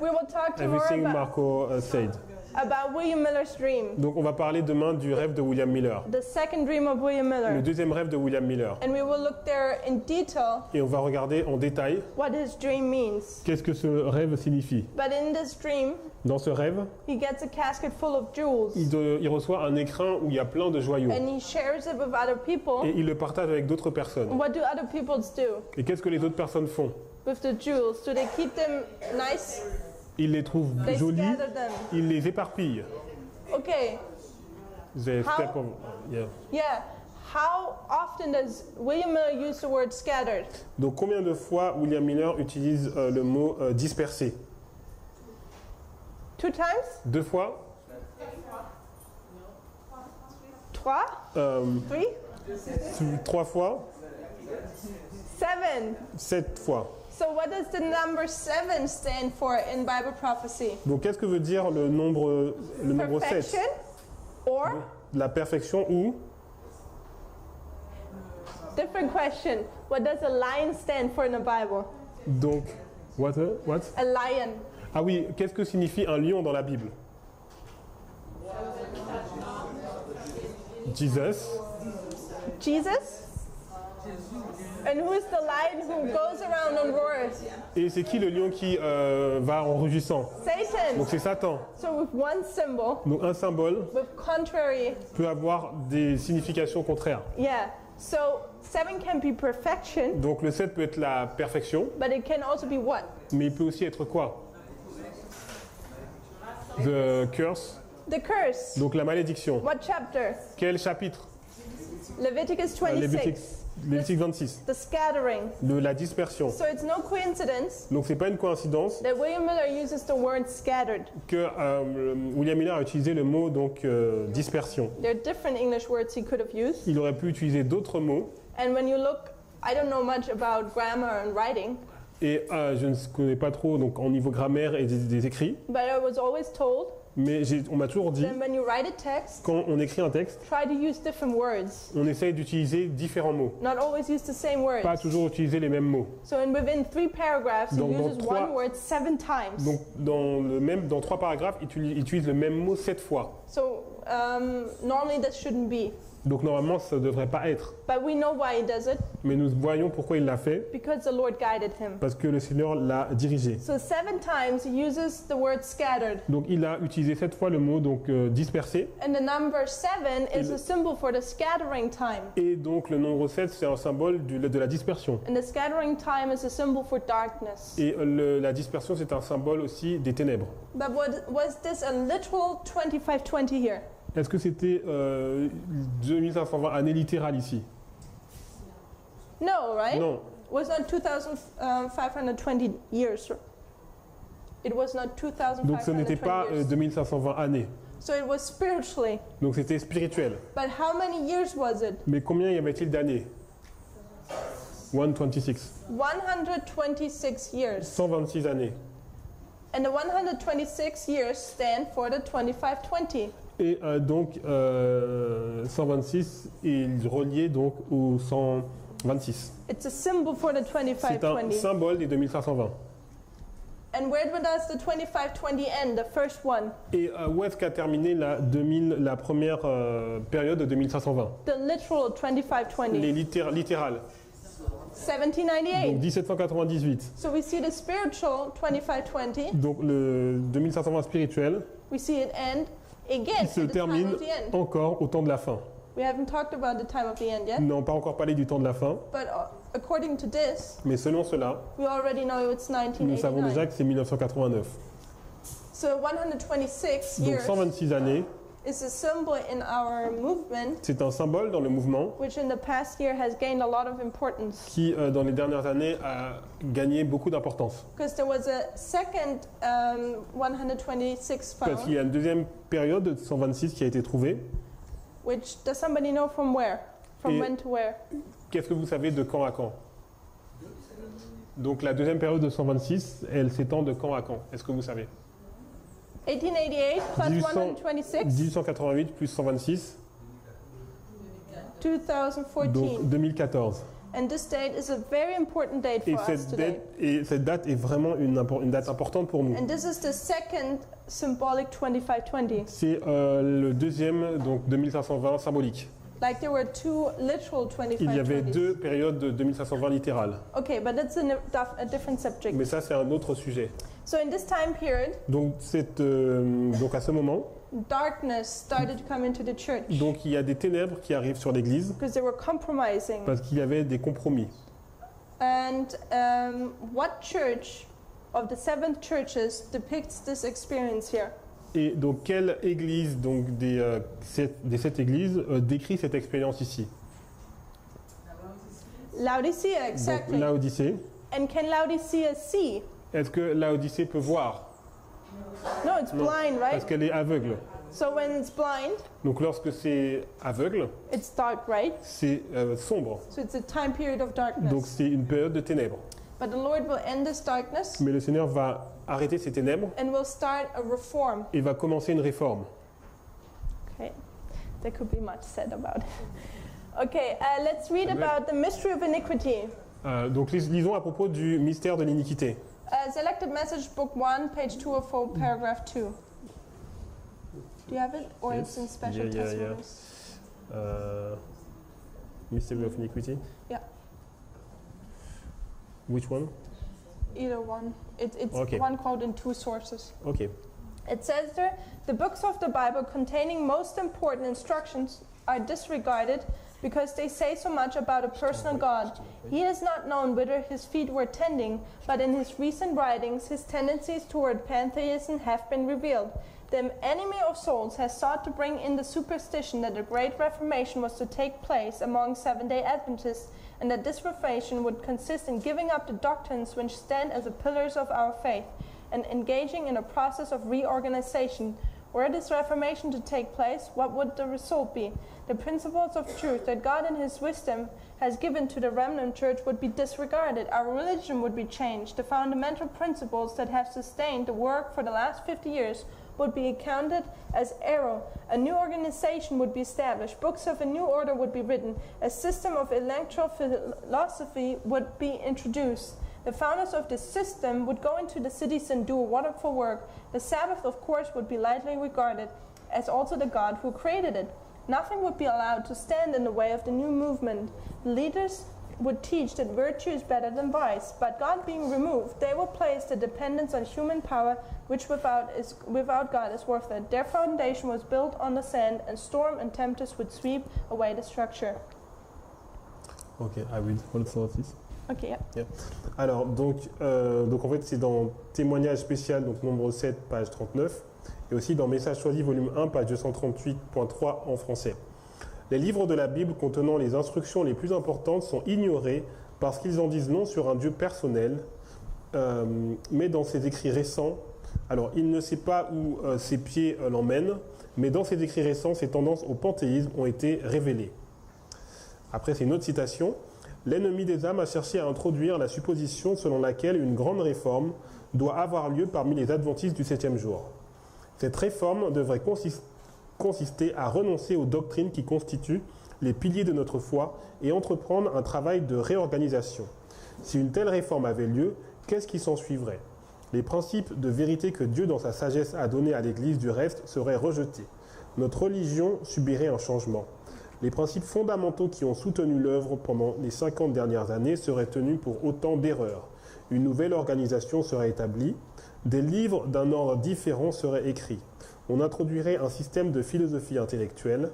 We will talk tomorrow Everything Marco said. about William Miller's dream, Donc on va parler demain du rêve de William Miller. the second dream of William Le Miller, deuxième rêve de William Miller. and we will look there in detail Et on va regarder en détail what his dream means. qu'est-ce que ce rêve signifie. But in this dream, Dans ce rêve, he gets a casket full of jewels, il reçoit un écrin où il y a plein de joyaux. and he shares it with other people. Et il le partage avec d'autres personnes. What do other people do Et qu'est-ce que les autres personnes font? with the jewels? Do they keep them nice? Ils les trouvent They jolies, scatter them. ils les éparpillent. Okay, They How? step on- yeah. yeah. How often does William Miller use the word scattered? Donc combien de fois William Miller utilise le mot dispersé? 2 times? 2 fois? 3? 3? 3 fois? 7. 7 fois. So what does the number 7 stand for in Bible prophecy? Donc qu'est-ce que veut dire le nombre 7? Perfection or La perfection ou? different question. What does a lion stand for in the Bible? Donc, what? A lion. Ah oui, qu'est-ce que signifie un lion dans la Bible? Jesus. Jesus? And who is the lion who goes around and roars? Et c'est qui le lion qui va en rugissant? Satan. Donc c'est Satan. So with one symbol, Donc un symbole with contrary, peut avoir des significations contraires. yeah. So 7 can be perfection, Donc le 7 peut être la perfection, but it can also be what? mais il peut aussi être quoi? The curse. The curse. Donc la malédiction. What chapter? Quel chapitre? Leviticus 26. Lévitique 26. The scattering. La dispersion. So it's no coincidence Donc c'est pas une coïncidence that William Miller uses the word scattered. que William Miller a utilisé le mot donc dispersion. There are different English words he could have used. Il aurait pu utiliser d'autres mots. And when you look, I don't know much about grammar and writing, Et je ne connais pas trop donc en niveau grammaire et des écrits, but I was always told mais on m'a toujours dit that when you write a text, quand on écrit un texte, try to use different words, on essaye d'utiliser différents mots, not always use the same words. pas toujours utiliser les mêmes mots. So within 3 paragraphs, he Donc, dans uses trois- one word 7 times. Donc dans 3 paragraphes, il utilise le même mot 7 fois. So normally this shouldn't be, Donc normalement ça ne devrait pas être. but we know why he does it, Mais nous voyons pourquoi il l'a fait, because the Lord guided him. parce que le Seigneur l'a dirigé. So 7 times he uses the word scattered. Donc il a utilisé 7 fois le mot donc dispersé. And the number 7 is le- a symbol for the scattering time. Et donc le nombre 7 c'est un symbole de la dispersion. And the scattering time is a symbol for darkness. Et la dispersion c'est un symbole aussi des ténèbres. But was this a literal 2520 here? Est-ce que c'était 2520 années littérales ici? No, right? Non. It was not 2520 years. It was not Donc ce n'était 2520 pas years. 2520 années. So it was spiritually. Donc c'était spirituel. But how many years was it? Mais combien y avait-il d'années? 126. 126 years. 126 années. And the 126 years stand for the 2520. Et donc 126 est relié donc au 126. It's a symbol for the C'est un 2520. symbole des 2520. And where does the 2520 end, the first one? Et où est-ce qu'a terminé la première période de 2520? The literal 2520. Les littérales. 1798. Donc 1798. So we see the spiritual 2520. Donc le 2520 spirituel We see it end again qui se at the time termine of the end. encore au temps de la fin. We haven't talked about the time of the end yet, Nous n'avons pas encore parlé du temps de la fin, but according to this, mais selon cela, we already know it's nous savons déjà 1989. que c'est 1989. So 126 Donc years 126 années, is a symbol in our movement, c'est un symbole dans le mouvement which in the past year has gained a lot of importance. qui, dans les dernières années, a gagné beaucoup d'importance. Because there was a second 126 Parce qu'il found, y a une deuxième période de 126 qui a été trouvée. which does somebody know from where? From Et- when to where? Qu'est-ce que vous savez de quand à quand? Donc la deuxième période de 126, elle s'étend de quand à quand? Est-ce que vous savez? 1888 plus 1800 126, 1888 plus 126, 2014. donc 2014. And this date is a very important date for us today. Cette date est vraiment une date importante pour nous. And this is the second symbolic 2520. C'est le deuxième, donc 2520 symbolique. Like there were two literal Il y avait 2520s. deux périodes de 2520 littérales. Okay, but that's a different subject. Mais ça, c'est un autre sujet. So in this time period, Donc, donc à ce moment, darkness started to come into the church donc, il y a des ténèbres qui arrivent sur l'Église because they were compromising. parce qu'il y avait des compromis. And what church of the seven churches depicts this experience here? Et donc, quelle église donc, des sept églises décrit cette expérience ici? Laodicea, Donc, exactly. Laodicée. And can Laodicea see? Est-ce que Laodicée peut voir? No, it's Non, blind, Parce right? qu'elle est aveugle. So when it's blind, Donc, lorsque c'est aveugle, it's dark, right? c'est sombre. So it's a time period of darkness. Donc, c'est une période de ténèbres. But the Lord will end this darkness Mais le Seigneur va arrêter ces ténèbres and will start a reform. et va commencer une réforme. Okay, there could be much said about it. Okay, let's read Amen. about the mystery of iniquity. Donc, lisons à propos du mystère de l'iniquité. Selected Message, Book 1, page 204, paragraph 2. Do you have it? Or Yes. it's in Special Yeah. Testimonies? Mystery of iniquity? Yeah. Which one? Either one. It's Okay. one quote in two sources. Ok. It says there, the books of the Bible containing most important instructions are disregarded because they say so much about a personal God. He has not known whither his feet were tending, but in his recent writings, his tendencies toward pantheism have been revealed. The enemy of souls has sought to bring in the superstition that a great reformation was to take place among Seventh-day Adventists, and that this reformation would consist in giving up the doctrines which stand as the pillars of our faith, and engaging in a process of reorganization. Were this reformation to take place, what would the result be? The principles of truth that God in his wisdom has given to the remnant church would be disregarded. Our religion would be changed. The fundamental principles that have sustained the work for the last 50 years would be accounted as error. A new organization would be established. Books of a new order would be written. A system of electoral philosophy would be introduced. The founders of this system would go into the cities and do wonderful work. The Sabbath, of course, would be lightly regarded, as also the God who created it. Nothing would be allowed to stand in the way of the new movement. Leaders would teach that virtue is better than vice, but God being removed, they will place the dependence on human power, which without God is worthless. Their foundation was built on the sand, and storm and tempest would sweep away the structure. Ok, I read all 106. Okay, yeah. Alors, donc en fait, c'est dans Témoignage spécial, donc nombre 7, page 39, et aussi dans Message choisi, volume 1, page 238.3 en français. Les livres de la Bible contenant les instructions les plus importantes sont ignorés parce qu'ils en disent non sur un Dieu personnel, mais dans ses écrits récents, alors il ne sait pas où ses pieds l'emmènent, mais dans ses écrits récents, ses tendances au panthéisme ont été révélées. Après, c'est une autre citation. L'ennemi des âmes a cherché à introduire la supposition selon laquelle une grande réforme doit avoir lieu parmi les adventistes du 7e jour. Cette réforme devrait consister à renoncer aux doctrines qui constituent les piliers de notre foi et entreprendre un travail de réorganisation. Si une telle réforme avait lieu, qu'est-ce qui s'en suivrait? Les principes de vérité que Dieu dans sa sagesse a donnés à l'Église du reste seraient rejetés. Notre religion subirait un changement. Les principes fondamentaux qui ont soutenu l'œuvre pendant les 50 dernières années seraient tenus pour autant d'erreurs. Une nouvelle organisation serait établie. Des livres d'un ordre différent seraient écrits. On introduirait un système de philosophie intellectuelle.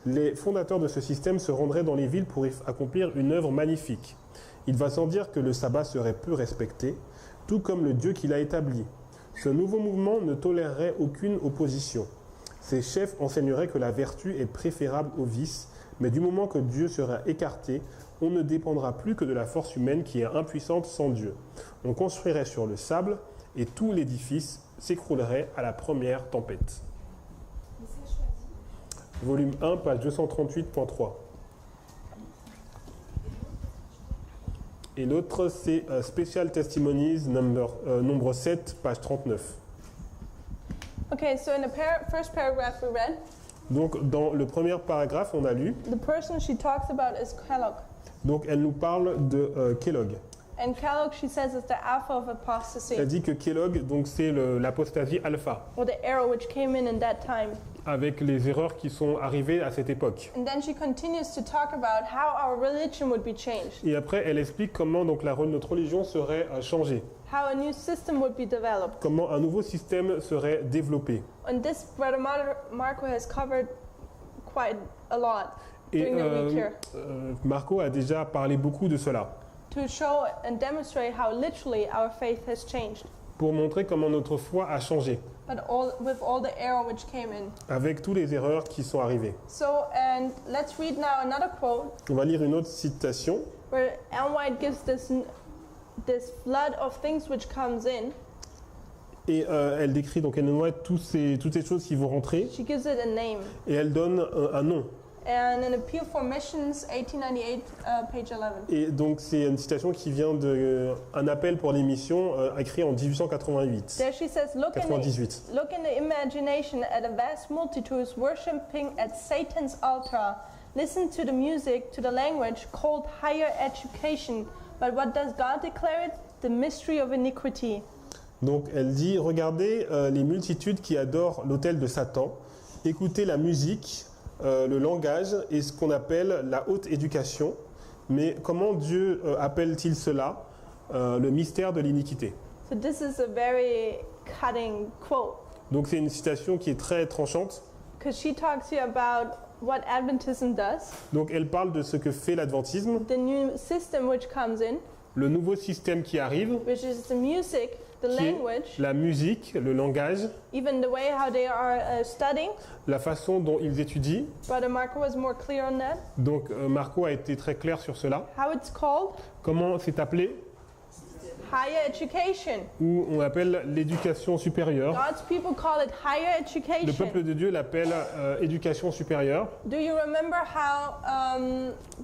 Les fondateurs de ce système se rendraient dans les villes pour y accomplir une œuvre magnifique. Il va sans dire que le sabbat serait peu respecté, tout comme le Dieu qui l'a établi. Ce nouveau mouvement ne tolérerait aucune opposition. Ses chefs enseigneraient que la vertu est préférable au vice, mais du moment que Dieu sera écarté, on ne dépendra plus que de la force humaine qui est impuissante sans Dieu. On construirait sur le sable et tout l'édifice s'écroulerait à la première tempête. Volume 1, page 238.3. Et l'autre, c'est Special Testimonies, nombre 7, page 39. Okay, so in the first paragraph we read, Donc, dans le premier paragraphe, on a lu, the person she talks about is Kellogg. donc elle nous parle de Kellogg. And Kellogg, she says, is the alpha of apostasy, Elle dit que Kellogg, donc c'est l'apostasie alpha, or the error which came in that time. avec les erreurs qui sont arrivées à cette époque. And then she continues to talk about how our religion would be changed, Et après, elle explique comment donc notre religion serait changée, how a new system would be developed. comment un nouveau système serait développé. And this, Brother Marco has covered quite a lot Et during the week here, Marco a déjà parlé beaucoup de cela, to show and demonstrate how literally our faith has changed, pour montrer comment notre foi a changé, but with all the error which came in. avec toutes les erreurs qui sont arrivées. So, and let's read now another quote On va lire une autre citation, where Ellen White gives this flood of things which comes in. et elle décrit donc Ellen White toutes ces choses qui vont rentrer, She gives it a name. et elle donne un nom. And an appeal for missions, 1898, page 11. Et donc c'est une citation qui vient d'un appel pour les missions écrit en 1888. There she says, look in 98. the imagination at a vast multitudes worshipping at Satan's altar. Listen to the music, to the language called higher education. But what does God declare it? The mystery of iniquity. Donc elle dit, regardez les multitudes qui adorent l'autel de Satan, écoutez la musique, le langage et ce qu'on appelle la haute éducation. Mais comment Dieu appelle-t-il cela? Le mystère de l'iniquité. So this is a very cutting quote, Donc c'est une citation qui est très tranchante. because she talks here about what Adventism does, Donc elle parle de ce que fait l'adventisme, the new system which comes in, le nouveau système qui arrive, which is the music, the qui est language, la musique, le langage, even the way how they are studying. la façon dont ils étudient. Brother Marco was more clear on that. Donc Marco a été très clair sur cela. How it's called? Comment c'est appelé? Higher education. Ou on appelle l'éducation supérieure. God's people call it higher Le education. peuple de Dieu l'appelle éducation supérieure. Do you remember how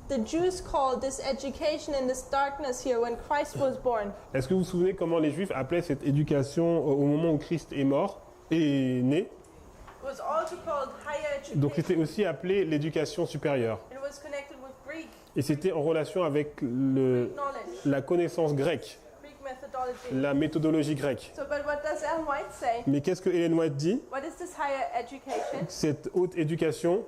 the Jews called this education in this darkness here when Christ was born? Est-ce que vous vous souvenez comment les Juifs appelaient cette éducation au moment où Christ est mort et né? It was also called higher Donc education. c'était aussi appelé l'éducation supérieure. It was connected with Greek Et c'était en relation avec knowledge, la connaissance grecque, Greek methodology. la méthodologie grecque. So, but what does Ellen White say? Mais qu'est-ce que Ellen White dit? What is this higher education? Cette haute éducation,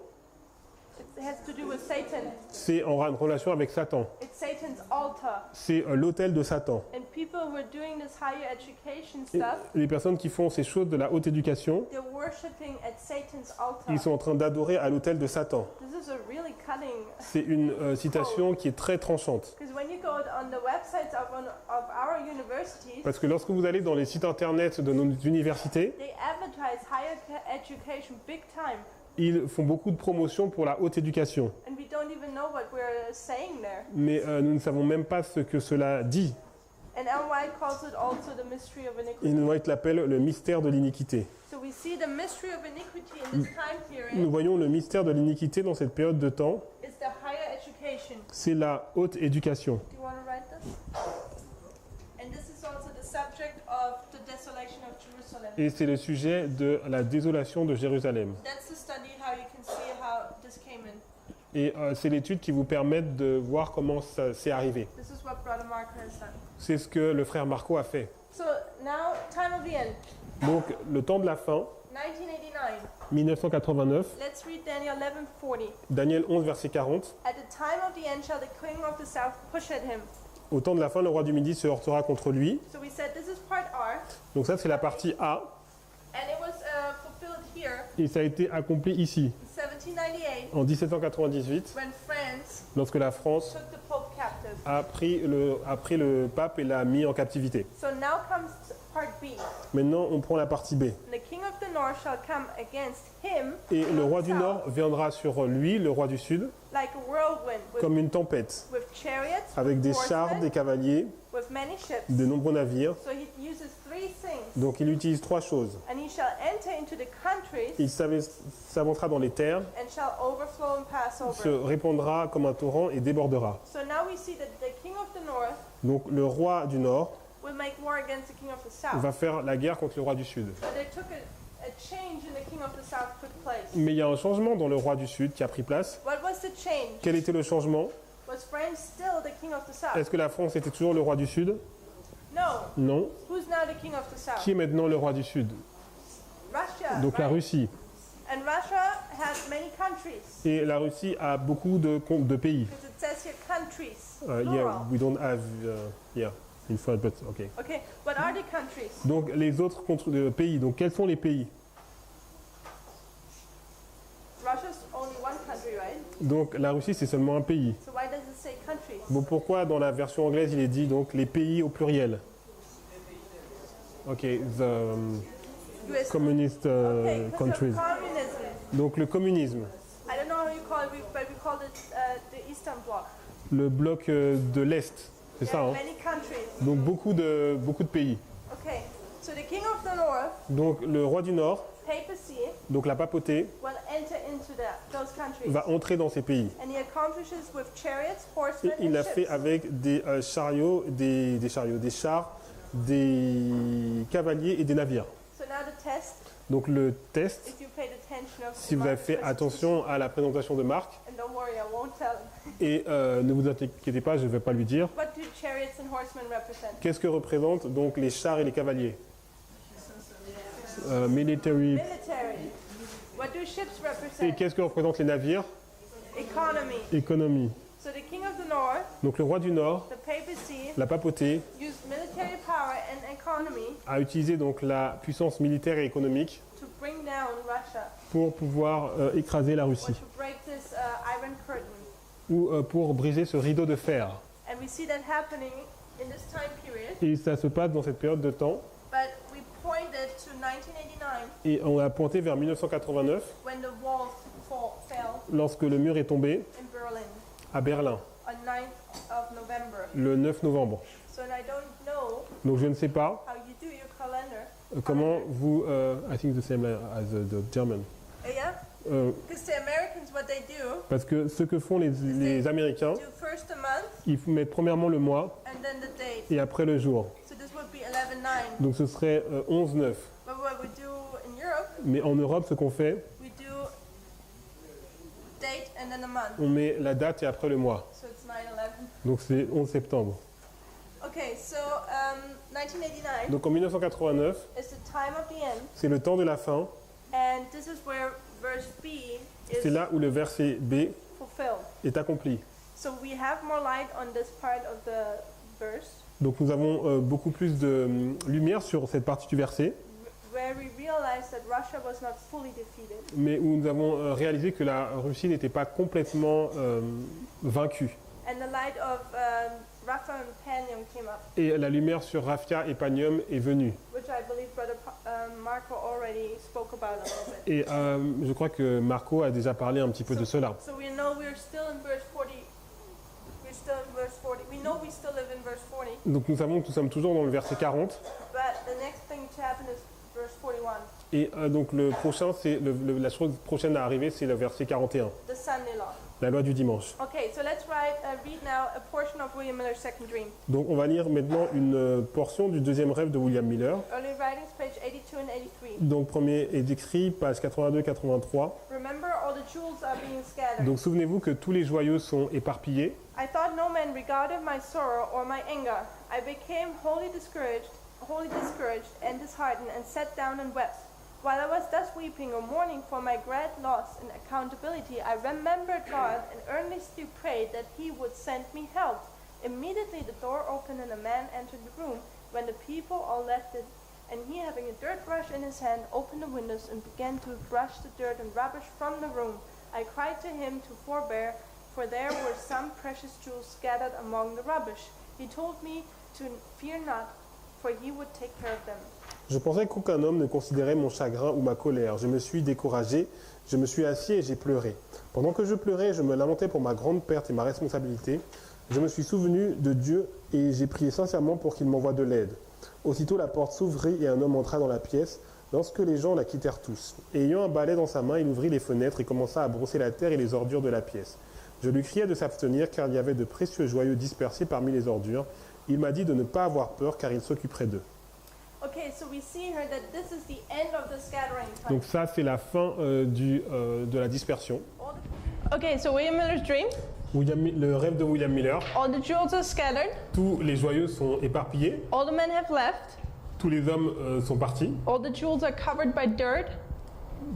It has to do with Satan. c'est en relation avec Satan. It's Satan's altar. C'est l'autel de Satan. And people who are doing this higher education Et stuff, les personnes qui font ces choses de la haute éducation, they're worshiping at Satan's altar. ils sont en train d'adorer à l'autel de Satan. This is a really cutting, C'est une citation qui est très tranchante. because when you go on the websites of our universities, Parce que lorsque vous allez dans les sites internet de nos universités, they advertise higher education big time, ils font beaucoup de promotions pour la haute éducation. and we don't even know what we're saying there. Mais nous ne savons même pas ce que cela dit. And Ellen White calls it also the mystery of iniquity. Ellen White l'appelle le mystère de l'iniquité. So we see the mystery of iniquity in this time period Nous voyons le mystère de l'iniquité dans cette période de temps. is the higher education. C'est la haute éducation. Do you want to write this? And this is also the subject of the desolation of Jerusalem. Et c'est le sujet de la désolation de Jérusalem. That's the study how how you can see how this came in. Et c'est l'étude qui vous permet de voir comment ça s'est arrivé. This is what Brother Marco has done. C'est ce que le frère Marco a fait. So now, time of the end, Donc, le temps de la fin, 1989. 1989, Let's read Daniel 11:40. Daniel 11, verset 40. At the time of the end shall the king of the south push at him. Au temps de la fin, le roi du Midi se heurtera contre lui. So we said this is part R, Donc ça, c'est la partie A. and it was fulfilled here Et ça a été accompli ici, in 1798 en 1798, when France lorsque la France took the Pope captive. a pris le pape et l'a mis en captivité. So now comes part B. Maintenant, on prend la partie B. And the king of the north shall come against him Et le roi du south, Nord viendra sur lui, le roi du Sud, like a whirlwind comme une tempête, with chariots, avec des horsemen, chars, des cavaliers, with many ships. de nombreux navires. So he uses three things. Donc il utilise trois choses. And he shall enter into the countries Il s'avancera dans les terres, and shall overflow and pass se over. répandra comme un torrent et débordera. So now we see that the king of the north Donc le roi du Nord will make war against the king of the south. va faire la guerre contre le roi du Sud. So there took a change in the king of the south took place. Mais il y a un changement dans le roi du Sud qui a pris place. What was the change? Quel était le changement? Was France still the king of the south? Est-ce que la France était toujours le roi du Sud? No. Non. Who's now the king of the south? Qui est maintenant le roi du Sud? Russia. Donc la right? Russie. And Russia has many countries. Et la Russie a beaucoup de pays. Because it says here countries. Yeah, plural. we don't have, yeah, in front, but okay. Okay, what are the countries? Donc les autres pays, donc quels sont les pays? Russia's only one country, right? Donc la Russie c'est seulement un pays. So why does it say countries? Bon, pourquoi dans la version anglaise il est dit donc les pays au pluriel? Ok, the US. communist Okay, because countries. of communism. Donc le communisme, I don't know how you call it, but we call it the Eastern Bloc. le bloc de l'Est, c'est There ça, are hein? many countries. Donc beaucoup de pays. Okay, so the king of the north, Donc le roi du Nord, papacy, donc la papauté, will enter into those countries. va entrer dans ces pays. And he accomplishes with chariots, Et horsemen, il and l'a fait ships. avec des chariots, des chars, des cavaliers et des navires. So now the test, Donc le test, if you paid attention of si vous avez fait attention à la présentation de Marc, and don't worry, I won't tell him. et ne vous inquiétez pas, je ne vais pas lui dire, What do chariots and horsemen represent? qu'est-ce que représentent donc les chars et les cavaliers? Military. Military. What do ships Et represent? qu'est-ce que représentent les navires? Economy. Économie. So the king of the north, Donc le roi du Nord, the papacy, la papauté, used military power and economy a utilisé donc la puissance militaire et économique to bring down Russia, pour pouvoir écraser la or Russie, to break this Iron Curtain. ou pour briser ce rideau de fer. And we see that happening in this time period, Et ça se passe dans cette période de temps. but we pointed to 1989 Et on a pointé vers 1989, when the wall fell lorsque le mur est tombé in Berlin à Berlin, on 9th of November. le 9 novembre. So I don't know Donc je ne sais pas how you do your calendar. comment vous... I think the same as the German. Yeah? Euh, Because the Americans, what they do, parce que ce que font les Américains, do first the month ils mettent premièrement le mois and then the date. et après le jour. So this would be 11/9. Donc ce serait 11-9. But what we do in Europe, Mais en Europe, ce qu'on fait, we do date and then a month. on met la date et après le mois. So it's 9/11. Donc c'est 11 septembre. Okay, so 1989 Donc en 1989, is the time of the end, c'est le temps de la fin. and this is where verse B C'est is là où le verset B fulfilled. est accompli. So we have more light on this part of the verse, Donc nous avons beaucoup plus de lumière sur cette partie du verset, where we realize that Russia was not fully defeated. mais où nous avons réalisé que la Russie n'était pas complètement vaincue. And the light of Rapha and Panium came up, Et la lumière sur Raphia et Panium est venue. which I believe Brother Marco already spoke about a little bit. Et je crois que Marco a déjà parlé un petit peu de cela. So we know we're still in verse 40. We're still in verse 40. We know we still live in verse 40, Donc nous savons que nous sommes toujours dans le verset 40. but the next thing to happen is verse 41, Et donc le prochain, c'est la chose prochaine à arriver, c'est le verset 41, the Sunday law. la loi du dimanche. Okay, so let's read now a portion of William Miller's second dream. Donc on va lire maintenant une portion du deuxième rêve de William Miller. Early writings, page 82 and 83. Donc premier est écrit, page 82-83. Remember all the jewels are being scattered. Donc souvenez-vous que tous les joyaux sont éparpillés. I thought no man regarded my sorrow or my anger. I became wholly discouraged and disheartened, and sat down and wept. While I was thus weeping or mourning for my great loss and accountability, I remembered God and earnestly prayed that He would send me help. Immediately the door opened and a man entered the room. When the people all left it, and he, having a dirt brush in his hand, opened the windows and began to brush the dirt and rubbish from the room. I cried to him to forbear, for there were some precious jewels scattered among the rubbish. He told me to fear not, for he would take care of them. Je pensais qu'aucun homme ne considérait mon chagrin ou ma colère. Je me suis découragé, je me suis assis et j'ai pleuré. Pendant que je pleurais, je me lamentais pour ma grande perte et ma responsabilité. Je me suis souvenu de Dieu et j'ai prié sincèrement pour qu'il m'envoie de l'aide. Aussitôt la porte s'ouvrit et un homme entra dans la pièce, lorsque les gens la quittèrent tous. Et ayant un balai dans sa main, il ouvrit les fenêtres et commença à brosser la terre et les ordures de la pièce. Je lui criai de s'abstenir car il y avait de précieux joyaux dispersés parmi les ordures. Il m'a dit de ne pas avoir peur car il s'occuperait d'eux. Okay, so we see here that this is the end of the scattering. Donc ça, c'est la fin de la dispersion. Okay, so William Miller's dream. Le rêve de William Miller. All the jewels are scattered. Tous les joyaux sont éparpillés. All the men have left. Tous les hommes sont partis. All the jewels are covered by dirt.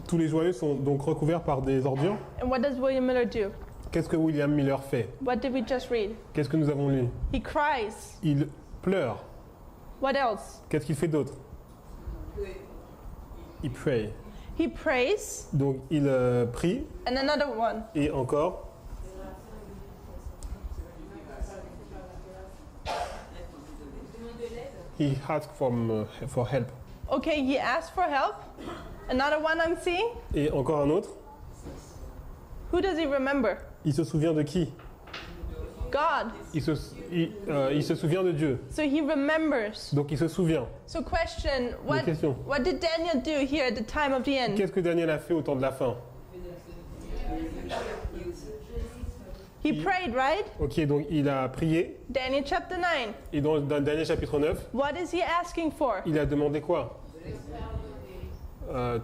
Tous les joyaux sont donc recouverts par des ordures. And what does William Miller do? Qu'est-ce que William Miller fait? What did we just read? Qu'est-ce que nous avons lu? He cries. Il pleure. What else? Qu'est-ce qu'il fait d'autre? Il pray. He prays. Donc il prie. And another one. Et encore. He asks for help. Okay, he asks for help. Another one I'm seeing. Et encore un autre. Who does he remember? Il se souvient de qui? God. Il se souvient de Dieu. So he remembers. Donc il se souvient. So question, what did Daniel do here at the time of the end? Qu'est-ce que Daniel a fait au temps de la fin? He prayed, right? Ok, donc il a prié. Daniel chapter 9. Et dans Daniel chapitre 9, What is he asking for? il a demandé quoi?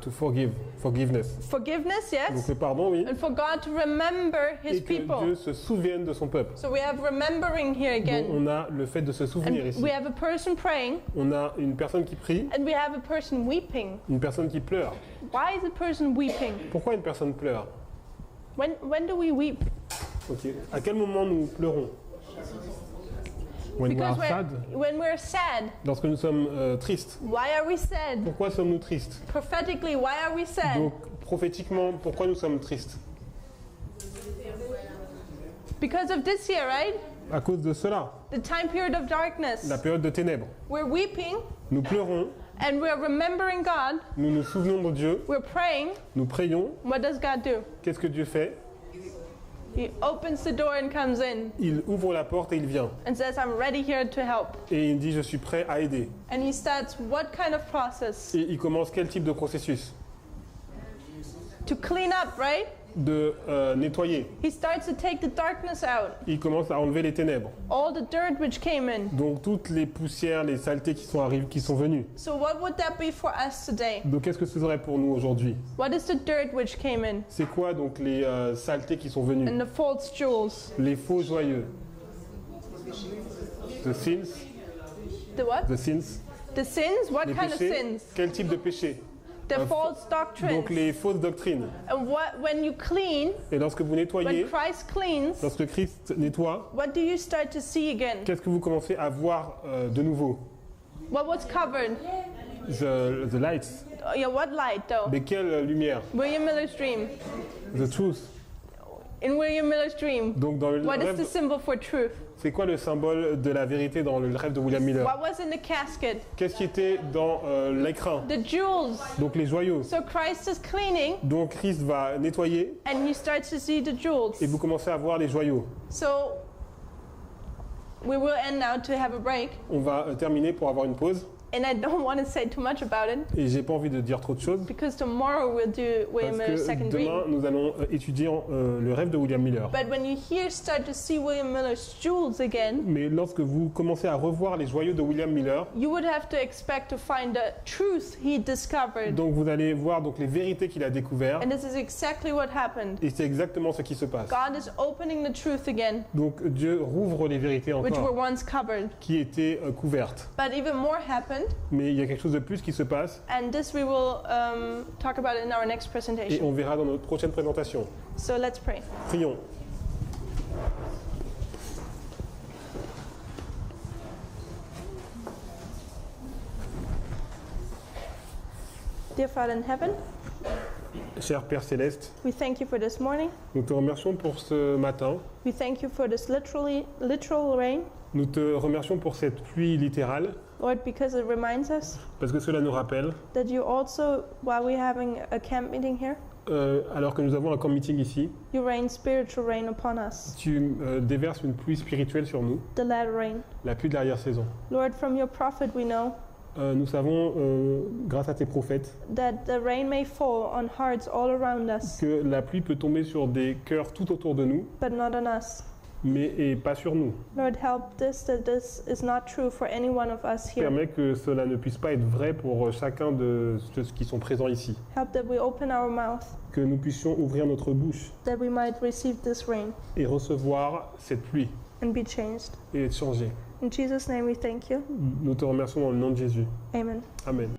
To forgiveness. Forgiveness, yes. Donc le pardon, oui. And for God to remember His Et que people. Dieu se souvienne de son peuple. So we have remembering here Donc again. on a le fait de se souvenir And ici. we have a person praying, On a une personne qui prie, and we have a person weeping. une personne qui pleure. Why is a person weeping? Pourquoi une personne pleure? When do we weep? Ok. À quel moment nous pleurons? When we are sad. When we're sad. Lorsque nous sommes tristes. Why are we sad? Pourquoi sommes-nous tristes? Prophetically, why are we sad? Donc prophétiquement, pourquoi nous sommes tristes? Because of this here, right? À cause de cela, The time period of darkness. la période de ténèbres. We're weeping Nous pleurons, and we're remembering God. nous nous souvenons de Dieu, We're praying. nous prions. What does God do? Qu'est-ce que Dieu fait? He opens the door and comes in Il ouvre la porte et il vient. and says, I'm ready here to help. Et il dit, je suis prêt à aider. And he starts what kind of process? Et il commence quel type de processus? To clean up, right? De nettoyer. He starts to take the darkness out. Il commence à enlever les ténèbres. All the dirt which came in. Donc toutes les poussières, les saletés qui sont venues. So what would that be for us today? Donc qu'est-ce que ce serait pour nous aujourd'hui? What is the dirt which came in? C'est quoi donc les saletés qui sont venues? And the false jewels. Les faux joyeux. The sins. The what? The sins. The sins? What Les kind of péchés. sins? Quel type de péché? The false doctrines. Donc les fausses doctrines. And when you clean, Et lorsque vous nettoyez, when Christ cleans, lorsque Christ nettoie, what do you start to see again? qu'est-ce que vous commencez à voir de nouveau? What was covered? The lights. Oh, yeah, what light though? Mais quelle lumière? William Miller's dream. The truth. In William Miller's dream, Donc dans le what is the rêve, symbol for truth? c'est quoi le symbole de la vérité dans le rêve de William Miller? What was in the casket? Qu'est-ce qui était dans l'écrin? The jewels. Donc les joyaux. So Christ is cleaning Donc Christ va nettoyer and he starts to see the jewels. et vous commencez à voir les joyaux. So we will end now to have a break. On va terminer pour avoir une pause. And I don't want to say too much about it Et j'ai pas envie de dire trop de choses because tomorrow we'll do William parce Miller's que second demain reading. nous allons étudier le rêve de William Miller. But when you start to see William Miller's jewels again, Mais lorsque vous commencez à revoir les joyaux de William Miller, you would have to expect to find the truth he discovered. donc vous allez voir donc les vérités qu'il a découvertes. And this is exactly what happened. Et c'est exactement ce qui se passe. God is opening the truth again, Donc Dieu rouvre les vérités which were encore once covered. qui étaient couvertes. But even more happened, Mais il y a quelque chose de plus qui se passe and this we will talk about in our next et presentation. on verra dans notre prochaine présentation. So let's pray. Prions. Dear Father in heaven, Cher Père Céleste, we thank you for this morning. nous te remercions pour ce matin. We thank you for this literal rain, Nous te remercions pour cette pluie littérale Lord, because it reminds us parce que cela nous rappelle, that you also, while we're having a camp meeting here, alors que nous avons un camp meeting ici, you rain spiritual rain upon us, tu déverses une pluie spirituelle sur nous, the latter rain. la pluie de l'arrière-saison. Lord, from your prophet we know Nous savons, grâce à tes prophètes, that the rain may fall on hearts all around us, que la pluie peut tomber sur des cœurs tout autour de nous, but not on us. mais et pas sur nous. Lord, help that this is not true for any one of us here. Permet que cela ne puisse pas être vrai pour chacun de ceux qui sont présents ici. Help that we open our mouth, Que nous puissions ouvrir notre bouche that we might receive this rain et recevoir cette pluie and be changed. et être changés. In Jesus' name we thank you. Nous te remercions dans le nom de Jésus. Amen. Amen.